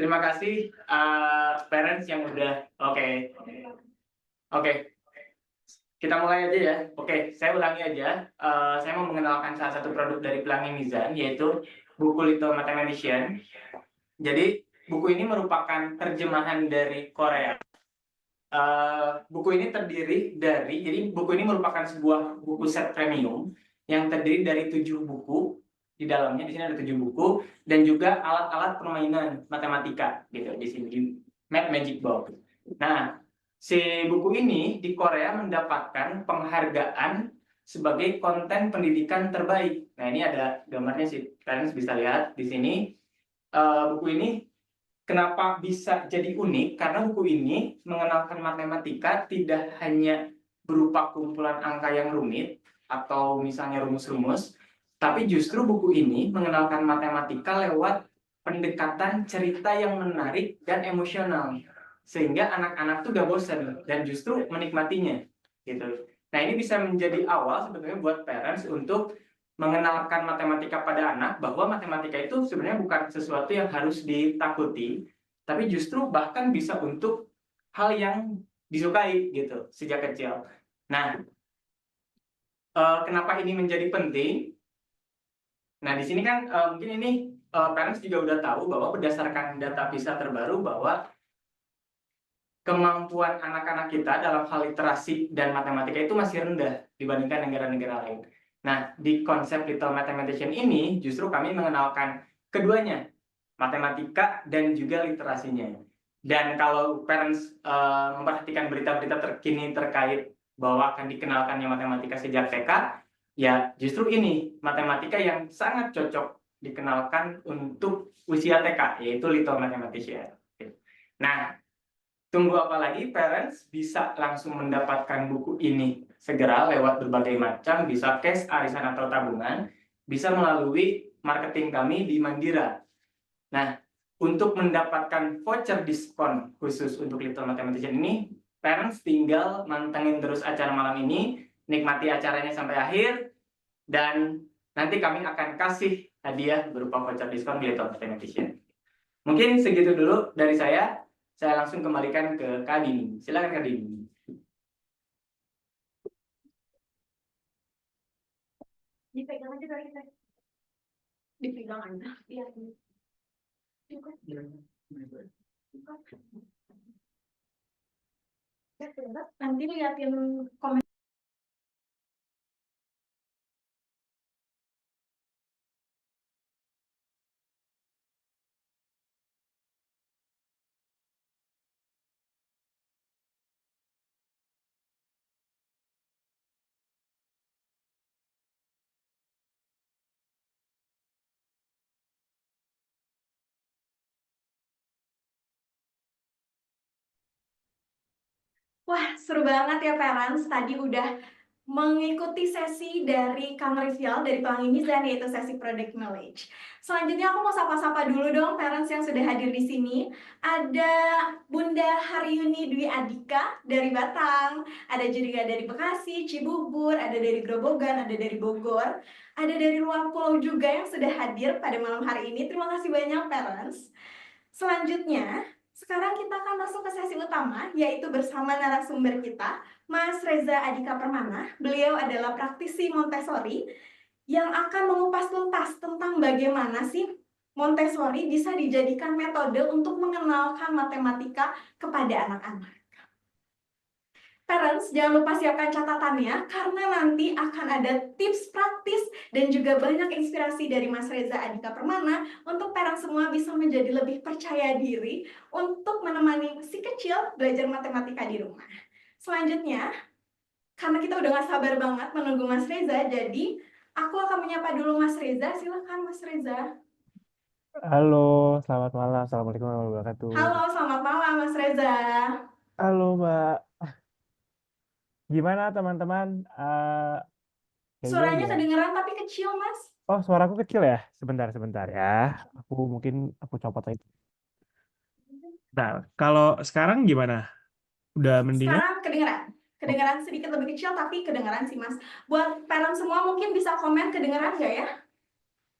Terima kasih parents yang udah oke. Kita mulai aja ya. Oke, saya ulangi aja. Saya mau mengenalkan salah satu produk dari Pelangi Mizan, yaitu buku Little Mathematician. Jadi buku ini merupakan terjemahan dari Korea. Buku ini jadi buku ini merupakan sebuah buku set premium yang terdiri dari 7 buku. Di dalamnya di sini ada 7 buku dan juga alat-alat permainan matematika gitu di sini, Math Magic Box. Nah, si buku ini di Korea mendapatkan penghargaan sebagai konten pendidikan terbaik. Nah, ini ada gambarnya sih, kalian bisa lihat di sini. Buku ini kenapa bisa jadi unik? Karena buku ini mengenalkan matematika tidak hanya berupa kumpulan angka yang rumit atau misalnya rumus-rumus, tapi justru buku ini mengenalkan matematika lewat pendekatan cerita yang menarik dan emosional. Sehingga anak-anak tuh gak bosan dan justru menikmatinya. Gitu. Nah, ini bisa menjadi awal sebetulnya buat parents untuk mengenalkan matematika pada anak, bahwa matematika itu sebenarnya bukan sesuatu yang harus ditakuti, tapi justru bahkan bisa untuk hal yang disukai gitu sejak kecil. Nah, kenapa ini menjadi penting? Nah, di sini kan mungkin ini parents juga udah tahu bahwa berdasarkan data PISA terbaru bahwa kemampuan anak-anak kita dalam hal literasi dan matematika itu masih rendah dibandingkan negara-negara lain. Nah, di konsep Little Mathematician ini justru kami mengenalkan keduanya, matematika dan juga literasinya. Dan kalau parents memperhatikan berita-berita terkini terkait bahwa akan dikenalkannya matematika sejak TK, ya justru ini matematika yang sangat cocok dikenalkan untuk usia TK, yaitu Little Mathematician. Nah, tunggu apa lagi, parents bisa langsung mendapatkan buku ini segera lewat berbagai macam, bisa cash, arisan atau tabungan, bisa melalui marketing kami di Mandira. Nah, untuk mendapatkan voucher diskon khusus untuk Little Mathematician ini, parents tinggal mantengin terus acara malam ini, nikmati acaranya sampai akhir, dan nanti kami akan kasih hadiah berupa voucher diskon di Little Mathematician. Mungkin segitu dulu dari saya. Saya langsung kembalikan ke Kak Dini. Silakan Kak Dini. Dipegang aja kali kita. Dipegang aja. Iya. Nanti liatin komen. Wah, seru banget ya parents. Tadi udah mengikuti sesi dari Kang Rivial dari Pelangi Mizan, yaitu sesi Product Knowledge. Selanjutnya aku mau sapa-sapa dulu dong parents yang sudah hadir di sini. Ada Bunda Haryuni Dwi Adika dari Batang, ada juga dari Bekasi, Cibubur, ada dari Grobogan, ada dari Bogor, ada dari luar pulau juga yang sudah hadir pada malam hari ini. Terima kasih banyak parents. Selanjutnya, sekarang kita akan masuk ke sesi utama, yaitu bersama narasumber kita, Mas Reza Adika Permana. Beliau adalah praktisi Montessori yang akan mengupas tuntas tentang bagaimana sih Montessori bisa dijadikan metode untuk mengenalkan matematika kepada anak-anak. Parents, jangan lupa siapkan catatannya karena nanti akan ada tips praktis dan juga banyak inspirasi dari Mas Reza Adika Permana untuk parents semua bisa menjadi lebih percaya diri untuk menemani si kecil belajar matematika di rumah. Selanjutnya, karena kita udah gak sabar banget menunggu Mas Reza, jadi aku akan menyapa dulu Mas Reza. Silakan Mas Reza. Halo, selamat malam. Assalamualaikum warahmatullahi wabarakatuh. Halo, selamat malam Mas Reza. Halo, Mbak. Gimana teman-teman? Kayaknya Suaranya udah. kedengeran tapi kecil, Mas. Oh, suaraku kecil ya? Sebentar ya. Aku copot lagi. Nah, kalau sekarang gimana? Udah mendingan? Sekarang kedengeran sedikit lebih kecil tapi kedengeran sih Mas. Buat parents semua mungkin bisa komen kedengeran nggak ya?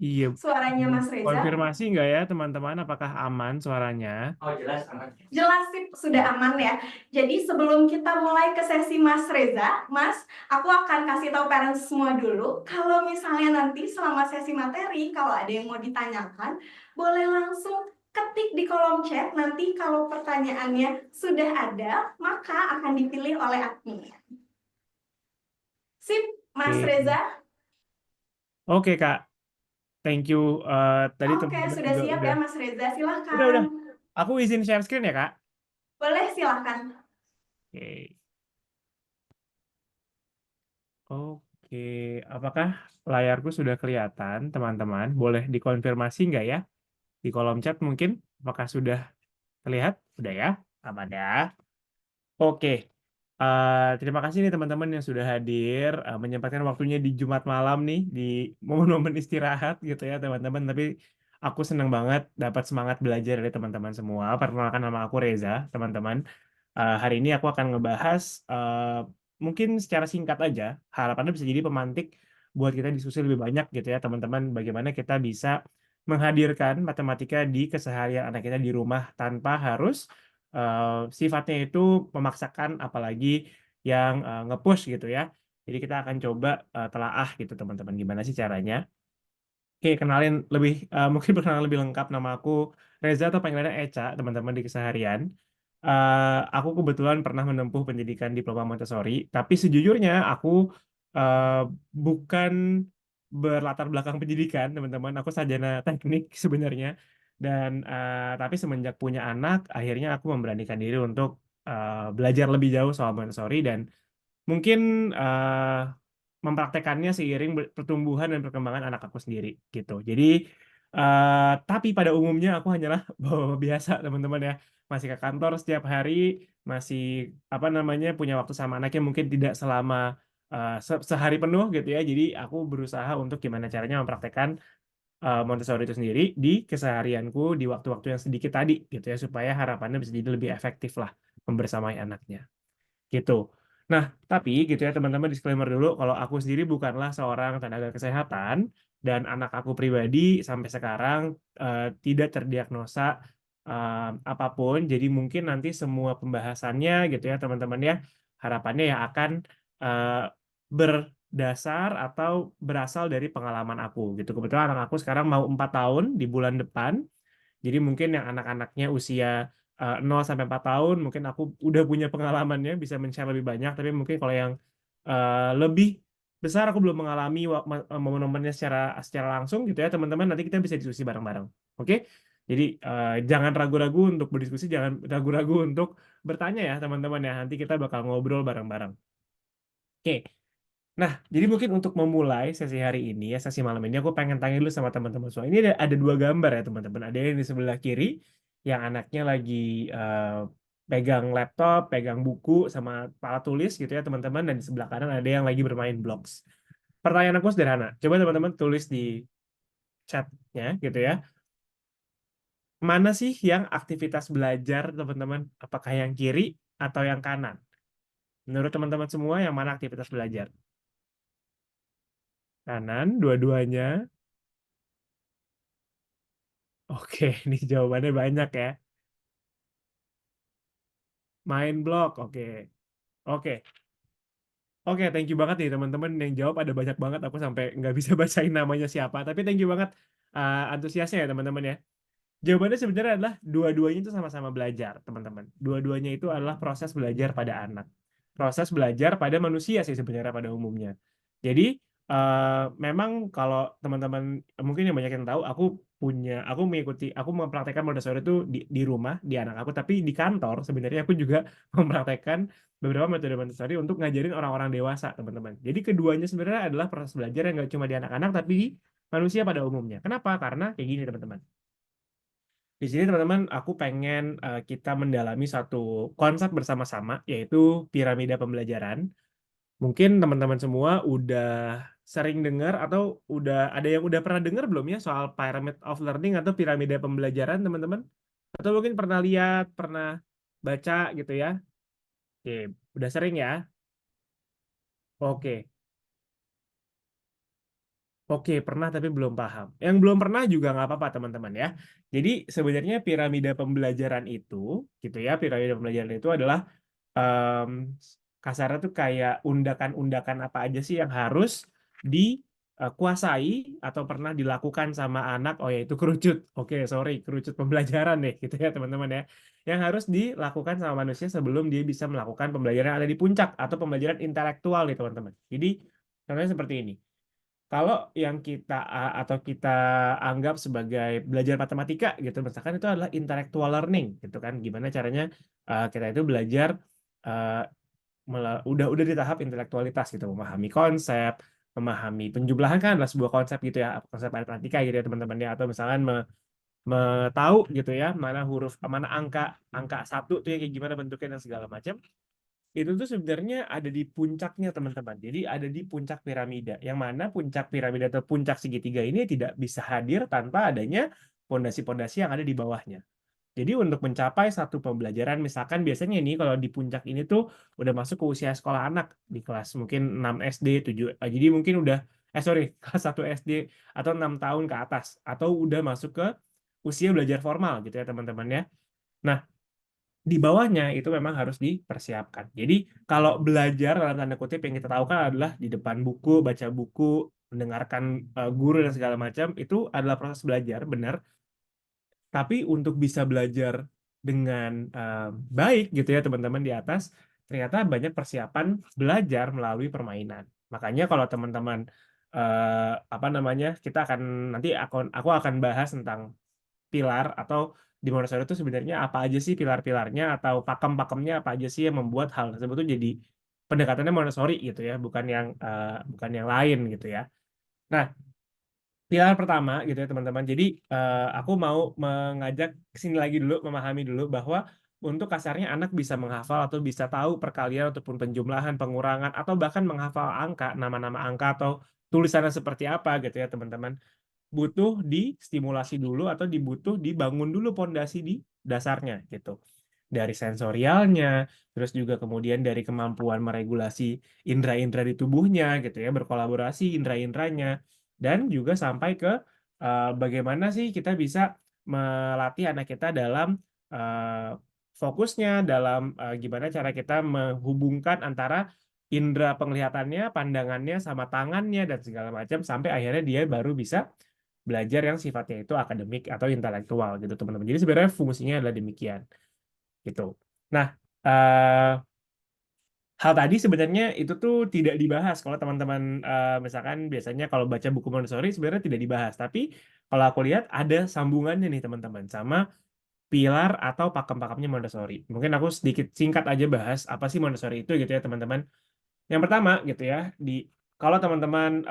Iya, Suaranya Mas Reza. konfirmasi nggak ya teman-teman, apakah aman suaranya? Oh, jelas aman. Jelas sih sudah aman ya. Jadi sebelum kita mulai ke sesi Mas Reza, Mas, aku akan kasih tahu parents semua dulu. Kalau misalnya nanti selama sesi materi, kalau ada yang mau ditanyakan, boleh langsung ketik di kolom chat. Nanti kalau pertanyaannya sudah ada, maka akan dipilih oleh admin. Sip, Mas Oke. Reza. Oke Kak, thank you. Tadi Oke, teman-teman sudah juga siap udah, ya Mas Reza, udah. silakan. Aku izin share screen ya Kak. Boleh silakan. Oke. Oke, apakah layarku sudah kelihatan teman-teman? Boleh dikonfirmasi nggak ya? Di kolom chat mungkin, apakah sudah terlihat? Udah ya? Aman ya? Oke, terima kasih nih teman-teman yang sudah hadir, menyempatkan waktunya di Jumat malam nih, di momen-momen istirahat gitu ya teman-teman. Tapi aku senang banget dapat semangat belajar dari teman-teman semua. Perkenalkan, nama aku Reza, teman-teman. Hari ini aku akan ngebahas, mungkin secara singkat aja, harapannya bisa jadi pemantik buat kita diskusi lebih banyak gitu ya teman-teman, bagaimana kita bisa menghadirkan matematika di keseharian anak kita di rumah tanpa harus sifatnya itu memaksakan, apalagi yang nge-push gitu ya. Jadi kita akan coba telaah gitu teman-teman, gimana sih caranya. Oke, kenalin lebih mungkin perkenalan lebih lengkap, nama aku Reza atau panggilannya Eca teman-teman di keseharian. Aku kebetulan pernah menempuh pendidikan diploma Montessori, tapi sejujurnya aku eh, bukan berlatar belakang pendidikan teman-teman. Aku sarjana teknik sebenarnya, dan tapi semenjak punya anak, akhirnya aku memberanikan diri untuk belajar lebih jauh soal Montessori, dan mungkin mempraktekannya seiring pertumbuhan dan perkembangan anak aku sendiri gitu. Jadi tapi pada umumnya aku hanyalah bawa biasa teman-teman ya, masih ke kantor setiap hari, masih apa namanya punya waktu sama anaknya mungkin tidak selama sehari penuh gitu ya. Jadi aku berusaha untuk gimana caranya mempraktekkan Montessori itu sendiri di keseharianku di waktu-waktu yang sedikit tadi gitu ya, supaya harapannya bisa jadi lebih efektif lah membersamai anaknya gitu. Nah, tapi gitu ya teman-teman, disclaimer dulu kalau aku sendiri bukanlah seorang tenaga kesehatan, dan anak aku pribadi sampai sekarang tidak terdiagnosa apapun. Jadi mungkin nanti semua pembahasannya gitu ya teman-teman ya, harapannya ya akan eh, berdasar atau berasal dari pengalaman aku gitu. Kebetulan anak aku sekarang mau 4 tahun di bulan depan. Jadi mungkin yang anak-anaknya usia 0 sampai 4 tahun, mungkin aku udah punya pengalamannya, bisa men-share lebih banyak. Tapi mungkin kalau yang lebih besar, aku belum mengalami momen-momennya secara langsung gitu ya teman-teman. Nanti kita bisa diskusi bareng-bareng. Oke? Jadi jangan ragu-ragu untuk berdiskusi, jangan ragu-ragu untuk bertanya ya teman-teman ya. Nanti kita bakal ngobrol bareng-bareng. Oke. Nah, jadi mungkin untuk memulai sesi hari ini ya, sesi malam ini, aku pengen tanya dulu sama teman-teman semua. Ini ada dua gambar ya teman-teman. Ada yang di sebelah kiri, yang anaknya lagi pegang laptop, pegang buku, sama alat tulis gitu ya teman-teman. Dan di sebelah kanan ada yang lagi bermain blocks. Pertanyaan aku sederhana. Coba teman-teman tulis di chatnya gitu ya. Mana sih yang aktivitas belajar teman-teman? Apakah yang kiri atau yang kanan? Menurut teman-teman semua, yang mana aktivitas belajar? Kanan, dua-duanya. Oke, ini jawabannya banyak ya. Main blog, oke. Oke, oke, thank you banget nih teman-teman yang jawab, ada banyak banget. Aku sampai nggak bisa bacain namanya siapa. Tapi thank you banget antusiasnya ya teman-teman ya. Jawabannya sebenarnya adalah dua-duanya itu sama-sama belajar, teman-teman. Dua-duanya itu adalah proses belajar pada anak. Proses belajar pada manusia sih sebenarnya pada umumnya. Jadi memang kalau teman-teman mungkin yang banyak yang tahu, aku mempraktekkan Montessori itu di rumah, di anak aku, tapi di kantor sebenarnya aku juga mempraktekkan beberapa metode Montessori untuk ngajarin orang-orang dewasa, teman-teman. Jadi keduanya sebenarnya adalah proses belajar yang nggak cuma di anak-anak, tapi di manusia pada umumnya. Kenapa? Karena kayak gini, teman-teman. Di sini teman-teman, aku pengen kita mendalami satu konsep bersama-sama, yaitu piramida pembelajaran. Mungkin teman-teman semua udah sering dengar atau udah ada yang udah pernah dengar belum ya soal pyramid of learning atau piramida pembelajaran, teman-teman? Atau mungkin pernah lihat, pernah baca gitu ya? Oke, udah sering ya? Oke. Oke, pernah tapi belum paham. Yang belum pernah juga nggak apa-apa teman-teman ya. Jadi sebenarnya piramida pembelajaran itu, gitu ya, piramida pembelajaran itu adalah kasarnya tuh kayak undakan-undakan apa aja sih yang harus dikuasai atau pernah dilakukan sama anak. Oh ya itu kerucut. Oke, sorry, kerucut pembelajaran deh, gitu ya teman-teman ya. Yang harus dilakukan sama manusia sebelum dia bisa melakukan pembelajaran yang ada di puncak atau pembelajaran intelektual nih teman-teman. Jadi contohnya seperti ini. Kalau yang atau kita anggap sebagai belajar matematika gitu, misalkan itu adalah intellectual learning gitu kan, gimana caranya kita itu belajar uh, udah di tahap intelektualitas gitu, memahami konsep, memahami penjumlahan kan adalah sebuah konsep gitu ya, konsep matematika gitu ya teman-teman ya, atau misalkan tahu gitu ya mana mana angka satu tuh ya kayak gimana bentuknya dan segala macam. Itu tuh sebenarnya ada di puncaknya teman-teman. Jadi ada di puncak piramida. Yang mana puncak piramida atau puncak segitiga ini tidak bisa hadir tanpa adanya pondasi-pondasi yang ada di bawahnya. Jadi untuk mencapai satu pembelajaran, misalkan biasanya ini kalau di puncak ini tuh udah masuk ke usia sekolah anak di kelas mungkin 6 SD, 7. Jadi mungkin udah sorry, kelas 1 SD atau 6 tahun ke atas atau udah masuk ke usia belajar formal gitu ya teman-teman ya. Nah, di bawahnya itu memang harus dipersiapkan. Jadi kalau belajar dalam tanda kutip yang kita tahu kan adalah di depan buku, baca buku, mendengarkan guru dan segala macam, itu adalah proses belajar, benar. Tapi untuk bisa belajar dengan baik gitu ya teman-teman di atas, ternyata banyak persiapan belajar melalui permainan. Makanya kalau teman-teman apa namanya, kita akan nanti aku akan bahas tentang pilar atau di Montessori itu sebenarnya apa aja sih pilar-pilarnya atau pakem-pakemnya apa aja sih yang membuat hal tersebut itu jadi pendekatannya Montessori gitu ya, bukan yang lain gitu ya. Nah, pilar pertama gitu ya teman-teman. Jadi aku mau mengajak kesini lagi dulu, memahami dulu bahwa untuk kasarnya anak bisa menghafal atau bisa tahu perkalian ataupun penjumlahan, pengurangan atau bahkan menghafal angka, nama-nama angka atau tulisannya seperti apa gitu ya teman-teman, butuh distimulasi dulu atau dibutuh dibangun dulu pondasi di dasarnya gitu. Dari sensorialnya, terus juga kemudian dari kemampuan meregulasi indera-indera di tubuhnya gitu ya, berkolaborasi indera-inderanya, dan juga sampai ke bagaimana sih kita bisa melatih anak kita dalam fokusnya, dalam gimana cara kita menghubungkan antara indera penglihatannya, pandangannya, sama tangannya, dan segala macam, sampai akhirnya dia baru bisa belajar yang sifatnya itu akademik atau intelektual gitu teman-teman. Jadi sebenarnya fungsinya adalah demikian gitu. Nah, hal tadi sebenarnya itu tuh tidak dibahas kalau teman-teman misalkan biasanya kalau baca buku Montessori sebenarnya tidak dibahas. Tapi kalau aku lihat ada sambungannya nih teman-teman sama pilar atau pakem-pakemnya Montessori. Mungkin aku sedikit singkat aja bahas apa sih Montessori itu gitu ya teman-teman. Yang pertama gitu ya, kalau teman-teman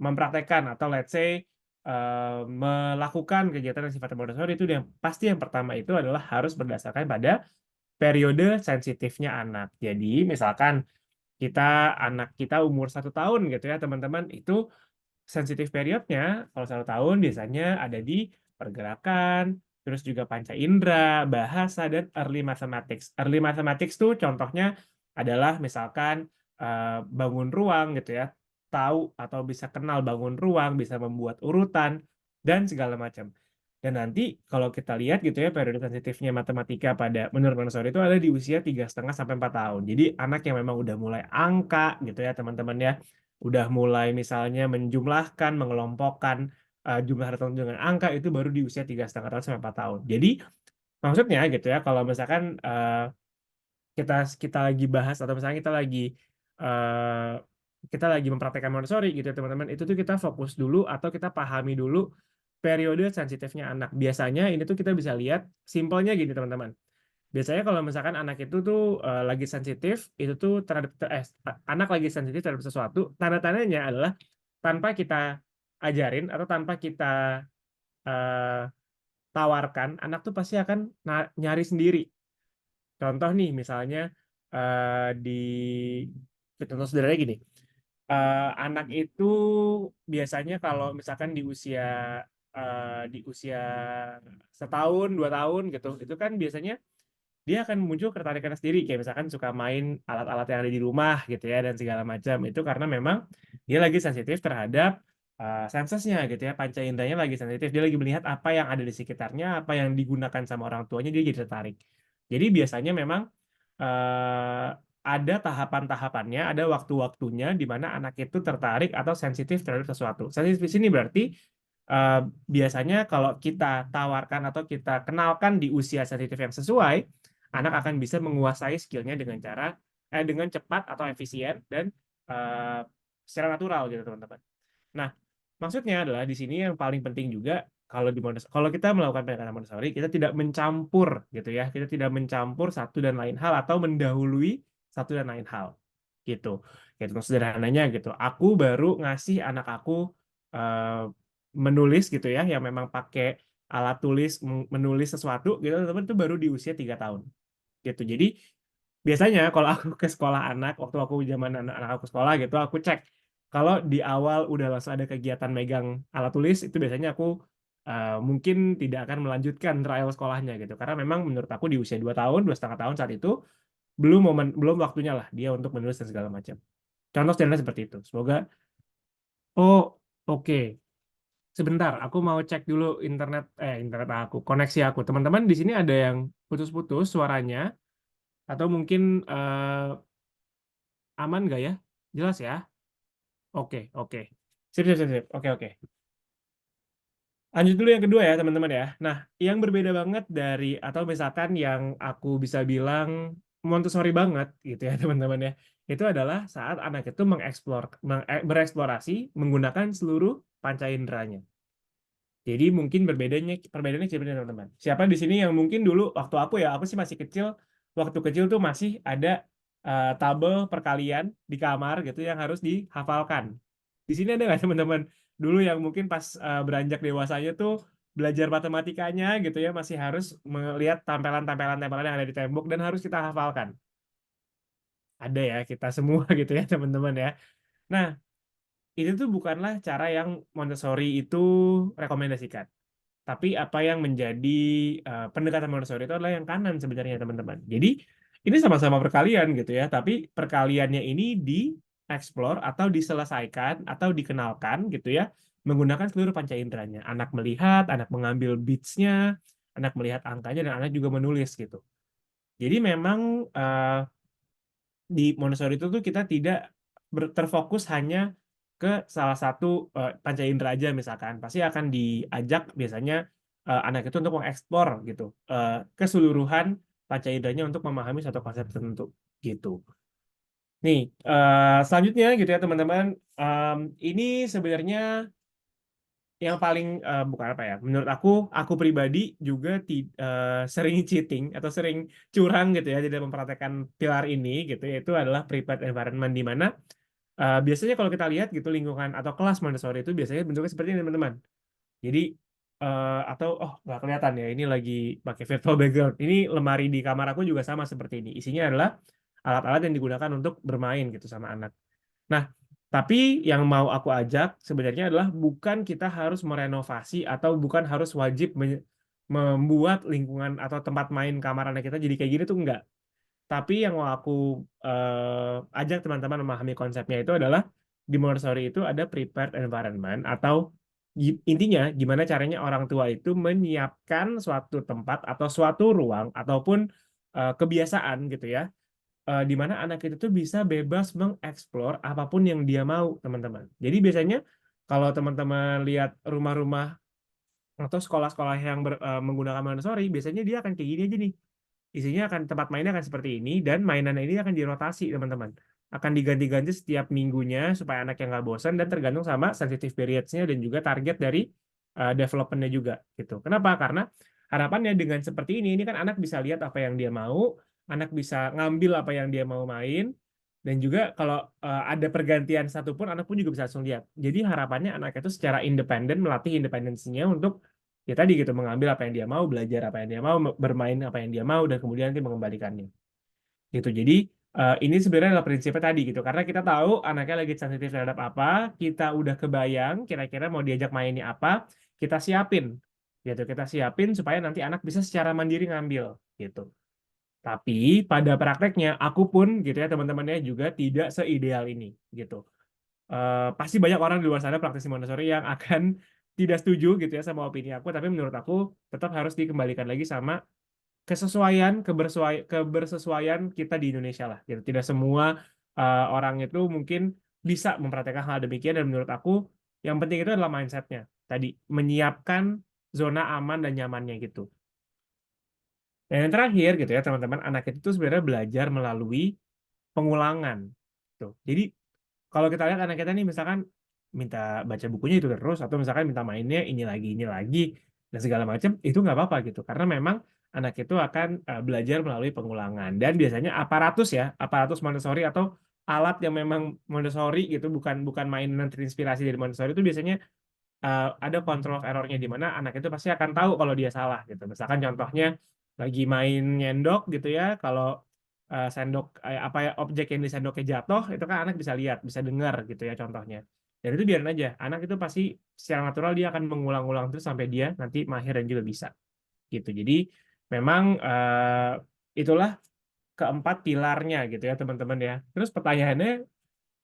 mempraktekkan atau let's say melakukan kegiatan yang sifatnya Montessori itu yang pasti yang pertama itu adalah harus berdasarkan pada periode sensitifnya anak. Jadi misalkan anak kita umur 1 tahun gitu ya teman-teman, itu sensitif periodnya kalau 1 tahun biasanya ada di pergerakan, terus juga panca indera, bahasa, dan early mathematics. Early mathematics tuh contohnya adalah misalkan bangun ruang gitu ya, tahu atau bisa kenal bangun ruang, bisa membuat urutan, dan segala macam. Dan nanti kalau kita lihat gitu ya periode sensitifnya matematika menurut Montessori itu ada di usia 3,5 sampai 4 tahun. Jadi anak yang memang udah mulai angka gitu ya teman-teman ya, udah mulai misalnya menjumlahkan, mengelompokkan jumlah tertentu dengan angka itu baru di usia 3,5 tahun sampai 4 tahun. Jadi maksudnya gitu ya kalau misalkan kita lagi bahas atau misalnya kita lagi mempraktekkan Montessori gitu ya teman-teman, itu tuh kita fokus dulu atau kita pahami dulu periode sensitifnya anak. Biasanya ini tuh kita bisa lihat simpelnya gini teman-teman. Biasanya kalau misalkan anak itu tuh lagi sensitif, itu tuh anak lagi sensitif terhadap sesuatu, tanda-tandanya adalah tanpa kita ajarin atau tanpa kita eh, tawarkan, anak tuh pasti akan nyari sendiri. Contoh nih, misalnya di contoh sederhana gini, anak itu biasanya kalau misalkan di usia 1 tahun 2 tahun gitu, itu kan biasanya dia akan muncul ketertarikan sendiri kayak misalkan suka main alat-alat yang ada di rumah gitu ya dan segala macam itu karena memang dia lagi sensitif terhadap sensesnya gitu ya, panca inderanya lagi sensitif, dia lagi melihat apa yang ada di sekitarnya, apa yang digunakan sama orang tuanya, dia jadi tertarik. Jadi biasanya memang ada tahapan-tahapannya, ada waktu-waktunya di mana anak itu tertarik atau sensitif terhadap sesuatu. Sensitif di sini berarti biasanya kalau kita tawarkan atau kita kenalkan di usia sensitif yang sesuai, anak akan bisa menguasai skillnya dengan cepat atau efisien dan secara natural gitu teman-teman. Nah, maksudnya adalah di sini yang paling penting juga kalau kita melakukan pendekatan Montessori, kita tidak mencampur gitu ya. Kita tidak mencampur satu dan lain hal atau mendahului satu dan lain hal. Gitu. Gitu sederhananya gitu. Aku baru ngasih anak aku menulis gitu ya, yang memang pakai alat tulis menulis sesuatu gitu teman-teman, itu baru di usia 3 tahun. Gitu. Jadi biasanya kalau aku ke sekolah anak, waktu aku zaman anak aku sekolah gitu, aku cek kalau di awal udah langsung ada kegiatan megang alat tulis, itu biasanya aku mungkin tidak akan melanjutkan trial sekolahnya gitu. Karena memang menurut aku di usia 2 tahun, 2,5 tahun saat itu, belum waktunya lah dia untuk menulis dan segala macam. Contoh sederhana seperti itu. Semoga, oh oke. Sebentar, aku mau cek dulu internet aku, koneksi aku. Teman-teman di sini ada yang putus-putus suaranya, atau mungkin aman nggak ya? Jelas ya? Oke, oke. Sip, sip, sip, sip. Oke, oke. Lanjut dulu yang kedua ya, teman-teman ya. Nah, yang berbeda banget atau misalkan yang aku bisa bilang Montessori banget gitu ya, teman-teman ya. Itu adalah saat anak itu bereksplorasi menggunakan seluruh panca inderanya. Jadi mungkin perbedaannya sebenarnya teman-teman. Siapa di sini yang mungkin dulu waktu aku sih masih kecil, waktu kecil tuh masih ada tabel perkalian di kamar gitu yang harus dihafalkan. Di sini ada nggak teman-teman? Dulu yang mungkin pas beranjak dewasanya tuh belajar matematikanya gitu ya, masih harus melihat tampilan-tampilan yang ada di tembok dan harus kita hafalkan. Ada ya kita semua gitu ya teman-teman ya. Nah, itu tuh bukanlah cara yang Montessori itu rekomendasikan. Tapi apa yang menjadi pendekatan Montessori itu adalah yang kanan sebenarnya teman-teman. Jadi ini sama-sama perkalian gitu ya, tapi perkaliannya ini dieksplor atau diselesaikan atau dikenalkan gitu ya menggunakan seluruh panca inderanya. Anak melihat, anak mengambil beats-nya, anak melihat angkanya dan anak juga menulis gitu. Jadi memang di Montessori itu tuh kita tidak terfokus hanya ke salah satu panca indera aja misalkan, pasti akan diajak biasanya anak itu untuk mengeksplor gitu keseluruhan panca inderanya untuk memahami satu konsep tertentu gitu. Nih selanjutnya gitu ya teman-teman, ini sebenarnya yang paling bukan apa ya, menurut aku pribadi juga sering cheating atau sering curang gitu ya, tidak memperhatikan pilar ini gitu, yaitu adalah prepared environment, di mana biasanya kalau kita lihat gitu lingkungan atau kelas Montessori itu biasanya bentuknya seperti ini teman-teman. Jadi atau nggak kelihatan ya, ini lagi pakai virtual background. Ini lemari di kamar aku juga sama seperti ini. Isinya adalah alat-alat yang digunakan untuk bermain gitu sama anak. Nah, tapi yang mau aku ajak sebenarnya adalah bukan kita harus merenovasi atau bukan harus wajib membuat lingkungan atau tempat main kamar anak kita jadi kayak gini tuh enggak. Tapi yang mau aku ajak teman-teman memahami konsepnya itu adalah di Montessori itu ada prepared environment, atau intinya gimana caranya orang tua itu menyiapkan suatu tempat atau suatu ruang ataupun kebiasaan gitu ya, di mana anak itu tuh bisa bebas mengeksplor apapun yang dia mau teman-teman. Jadi biasanya kalau teman-teman lihat rumah-rumah atau sekolah-sekolah yang menggunakan Montessori, biasanya dia akan kayak gini aja nih. Isinya tempat mainnya akan seperti ini, dan mainan ini akan dirotasi teman-teman. Akan diganti-ganti setiap minggunya supaya anak yang nggak bosan, dan tergantung sama sensitive periods-nya dan juga target dari development-nya juga gitu. Kenapa? Karena harapannya dengan seperti ini kan anak bisa lihat apa yang dia mau, anak bisa ngambil apa yang dia mau main, dan juga kalau ada pergantian satu pun anak pun juga bisa langsung lihat. Jadi harapannya anak itu secara independen melatih independensinya untuk ya tadi gitu, mengambil apa yang dia mau, belajar apa yang dia mau, bermain apa yang dia mau, dan kemudian nanti mengembalikannya gitu. Jadi ini sebenarnya adalah prinsipnya tadi gitu, karena kita tahu anaknya lagi sensitif terhadap apa, kita udah kebayang kira-kira mau diajak mainnya apa, kita siapin gitu, kita siapin supaya nanti anak bisa secara mandiri ngambil gitu. Tapi pada prakteknya aku pun gitu ya teman-temannya juga tidak seideal ini gitu. pasti banyak orang di luar sana praktisi Montessori yang akan tidak setuju gitu ya sama opini aku, tapi menurut aku tetap harus dikembalikan lagi sama kebersesuaian kita di Indonesia lah gitu. Tidak semua orang itu mungkin bisa mempraktekkan hal demikian, dan menurut aku yang penting itu adalah mindsetnya tadi, menyiapkan zona aman dan nyamannya gitu. Dan yang terakhir gitu ya teman-teman, anak itu sebenarnya belajar melalui pengulangan tuh. Jadi kalau kita lihat anak kita nih misalkan minta baca bukunya itu terus, atau misalkan minta mainnya ini lagi dan segala macam, itu nggak apa-apa gitu, karena memang anak itu akan belajar melalui pengulangan. Dan biasanya aparatus Montessori atau alat yang memang Montessori gitu, bukan bukan mainan terinspirasi dari Montessori, itu biasanya ada control of error-nya, di mana anak itu pasti akan tahu kalau dia salah gitu. Misalkan contohnya lagi main nyendok gitu ya, kalau sendok apa ya, objek yang disendoknya jatuh, itu kan anak bisa lihat, bisa dengar gitu ya contohnya. Dan itu biarin aja, anak itu pasti secara natural dia akan mengulang-ulang terus sampai dia nanti mahir dan juga bisa gitu. Jadi memang itulah keempat pilarnya gitu ya teman-teman ya. Terus pertanyaannya,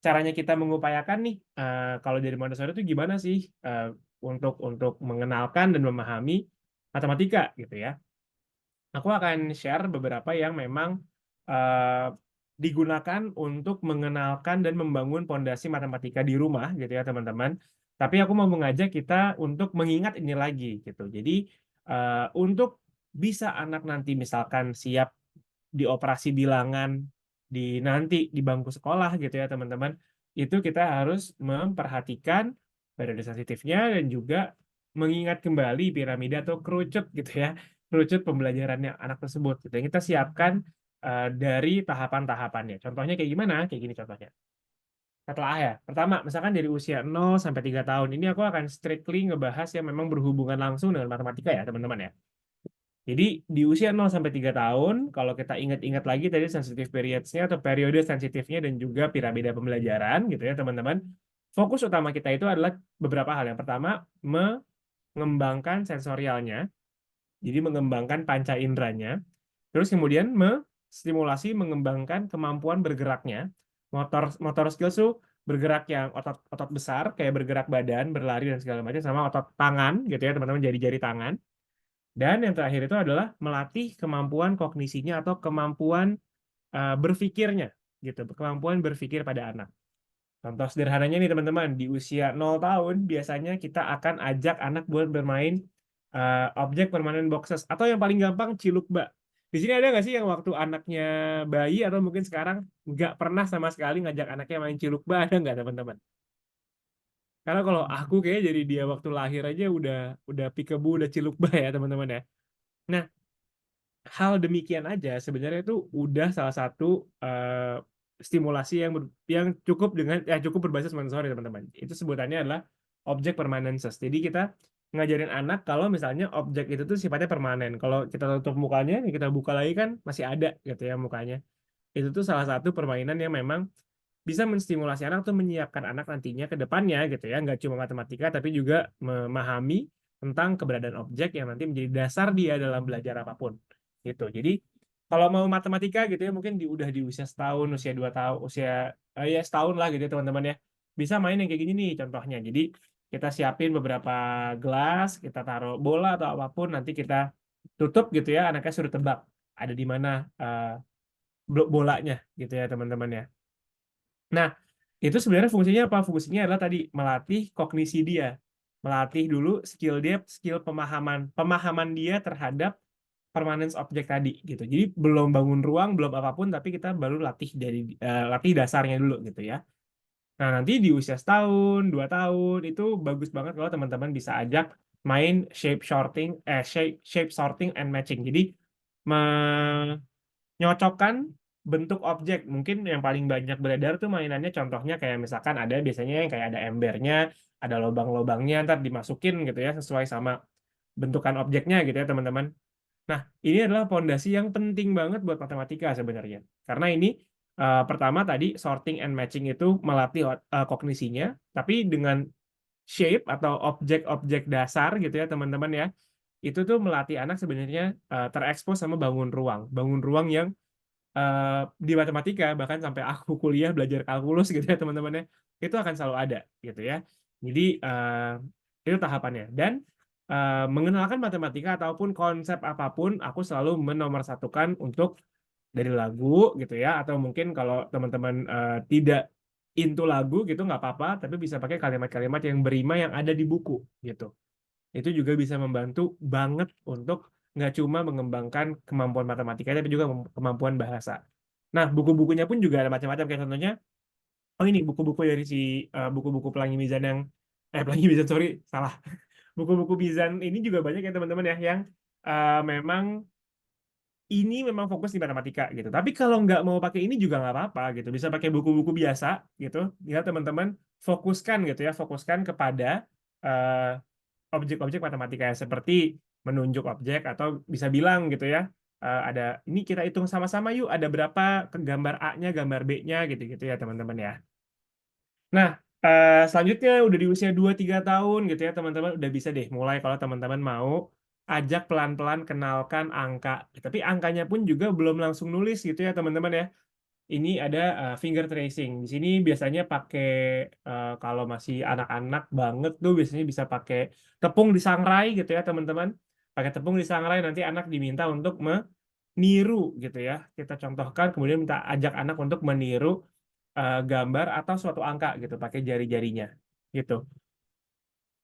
caranya kita mengupayakan nih kalau dari Montessori itu gimana sih untuk mengenalkan dan memahami matematika gitu ya. Aku akan share beberapa yang memang digunakan untuk mengenalkan dan membangun pondasi matematika di rumah gitu ya teman-teman. Tapi aku mau mengajak kita untuk mengingat ini lagi gitu. Jadi untuk bisa anak nanti misalkan siap dioperasi bilangan nanti di bangku sekolah gitu ya teman-teman, itu kita harus memperhatikan periode sensitifnya dan juga mengingat kembali piramida atau kerucut gitu ya, kerucut pembelajarannya anak tersebut gitu. Yang kita siapkan dari tahapan-tahapannya. Contohnya kayak gimana? Kayak gini contohnya. Setelah ya, pertama misalkan dari usia 0 sampai 3 tahun, ini aku akan strictly ngebahas yang memang berhubungan langsung dengan matematika ya teman-teman ya. Jadi di usia 0 sampai 3 tahun, kalau kita ingat-ingat lagi tadi sensitive periods-nya atau periode sensitifnya dan juga piramida pembelajaran gitu ya teman-teman. Fokus utama kita itu adalah beberapa hal. Yang pertama, mengembangkan sensorialnya, jadi mengembangkan panca inderanya. Terus kemudian stimulasi mengembangkan kemampuan bergeraknya. Motor skills tuh bergerak yang otot besar kayak bergerak badan, berlari dan segala macam, sama otot tangan gitu ya teman-teman, jari-jari tangan. Dan yang terakhir itu adalah melatih kemampuan kognisinya atau kemampuan berpikirnya gitu, kemampuan berpikir pada anak. Contoh sederhananya nih teman-teman, di usia 0 tahun biasanya kita akan ajak anak buat bermain objek permanent boxes, atau yang paling gampang cilukba. Di sini ada nggak sih yang waktu anaknya bayi atau mungkin sekarang nggak pernah sama sekali ngajak anaknya main cilukba, ada nggak teman-teman? Karena kalau aku kayak jadi dia waktu lahir aja udah peekaboo, udah cilukba ya teman-teman ya. Nah, hal demikian aja sebenarnya itu udah salah satu stimulasi yang cukup berbasis Montessori teman-teman. Itu sebutannya adalah object permanences. Jadi kita ngajarin anak kalau misalnya objek itu tuh sifatnya permanen. Kalau kita tutup mukanya, kita buka lagi kan masih ada gitu ya mukanya. Itu tuh salah satu permainan yang memang bisa menstimulasi anak atau menyiapkan anak nantinya ke depannya gitu ya. Nggak cuma matematika tapi juga memahami tentang keberadaan objek yang nanti menjadi dasar dia dalam belajar apapun gitu. Jadi kalau mau matematika gitu ya mungkin udah di usia setahun, usia 2 tahun, ya setahun lah gitu ya teman-teman ya. Bisa main yang kayak gini nih contohnya. Jadi kita siapin beberapa gelas, kita taruh bola atau apapun, nanti kita tutup gitu ya, anaknya suruh tebak ada di mana bolanya gitu ya teman-teman ya. Nah, itu sebenarnya fungsinya apa? Fungsinya adalah tadi melatih kognisi dia. Melatih dulu skill dia, skill pemahaman dia terhadap permanence objek tadi gitu. Jadi belum bangun ruang, belum apapun, tapi kita baru latih dasarnya dulu gitu ya. Nah, nanti di usia setahun, 2 tahun itu bagus banget kalau teman-teman bisa ajak main shape sorting and matching. Jadi menyocokkan bentuk objek. Mungkin yang paling banyak beredar tuh mainannya contohnya kayak misalkan ada biasanya yang kayak ada embernya, ada lubang-lubangnya, ntar dimasukin gitu ya sesuai sama bentukan objeknya gitu ya teman-teman. Nah, ini adalah pondasi yang penting banget buat matematika sebenarnya. Karena ini pertama tadi sorting and matching itu melatih kognisinya, tapi dengan shape atau objek-objek dasar gitu ya teman-teman ya. Itu tuh melatih anak sebenarnya terekspos sama bangun ruang yang di matematika, bahkan sampai aku kuliah belajar kalkulus gitu ya teman-teman ya, itu akan selalu ada gitu ya. Jadi itu tahapannya. Dan mengenalkan matematika ataupun konsep apapun, aku selalu menomorsatukan untuk dari lagu gitu ya, atau mungkin kalau teman-teman tidak into lagu gitu nggak apa-apa, tapi bisa pakai kalimat-kalimat yang berima yang ada di buku gitu. Itu juga bisa membantu banget untuk nggak cuma mengembangkan kemampuan matematika, tapi juga kemampuan bahasa. Nah, buku-bukunya pun juga ada macam-macam, kayak contohnya, oh ini buku-buku dari buku-buku Pelangi Mizan yang, Pelangi Mizan, sorry, salah. Buku-buku Mizan ini juga banyak ya teman-teman ya, yang memang ini memang fokus di matematika gitu. Tapi kalau nggak mau pakai ini juga nggak apa-apa gitu. Bisa pakai buku-buku biasa gitu. Ya teman-teman fokuskan gitu ya, fokuskan kepada eh, objek-objek matematika seperti menunjuk objek atau bisa bilang gitu ya. Ada ini kita hitung sama-sama yuk, ada berapa ke gambar A-nya, gambar B-nya gitu-gitu ya teman-teman ya. Nah, selanjutnya udah di usia 2-3 tahun gitu ya teman-teman, udah bisa deh mulai kalau teman-teman mau ajak pelan-pelan kenalkan angka. Tapi angkanya pun juga belum langsung nulis gitu ya teman-teman ya. Ini ada finger tracing. Di sini biasanya pakai kalau masih anak-anak banget tuh biasanya bisa pakai tepung disangrai gitu ya teman-teman. Pakai tepung disangrai, nanti anak diminta untuk meniru gitu ya. Kita contohkan kemudian minta ajak anak untuk meniru gambar atau suatu angka gitu pakai jari-jarinya gitu.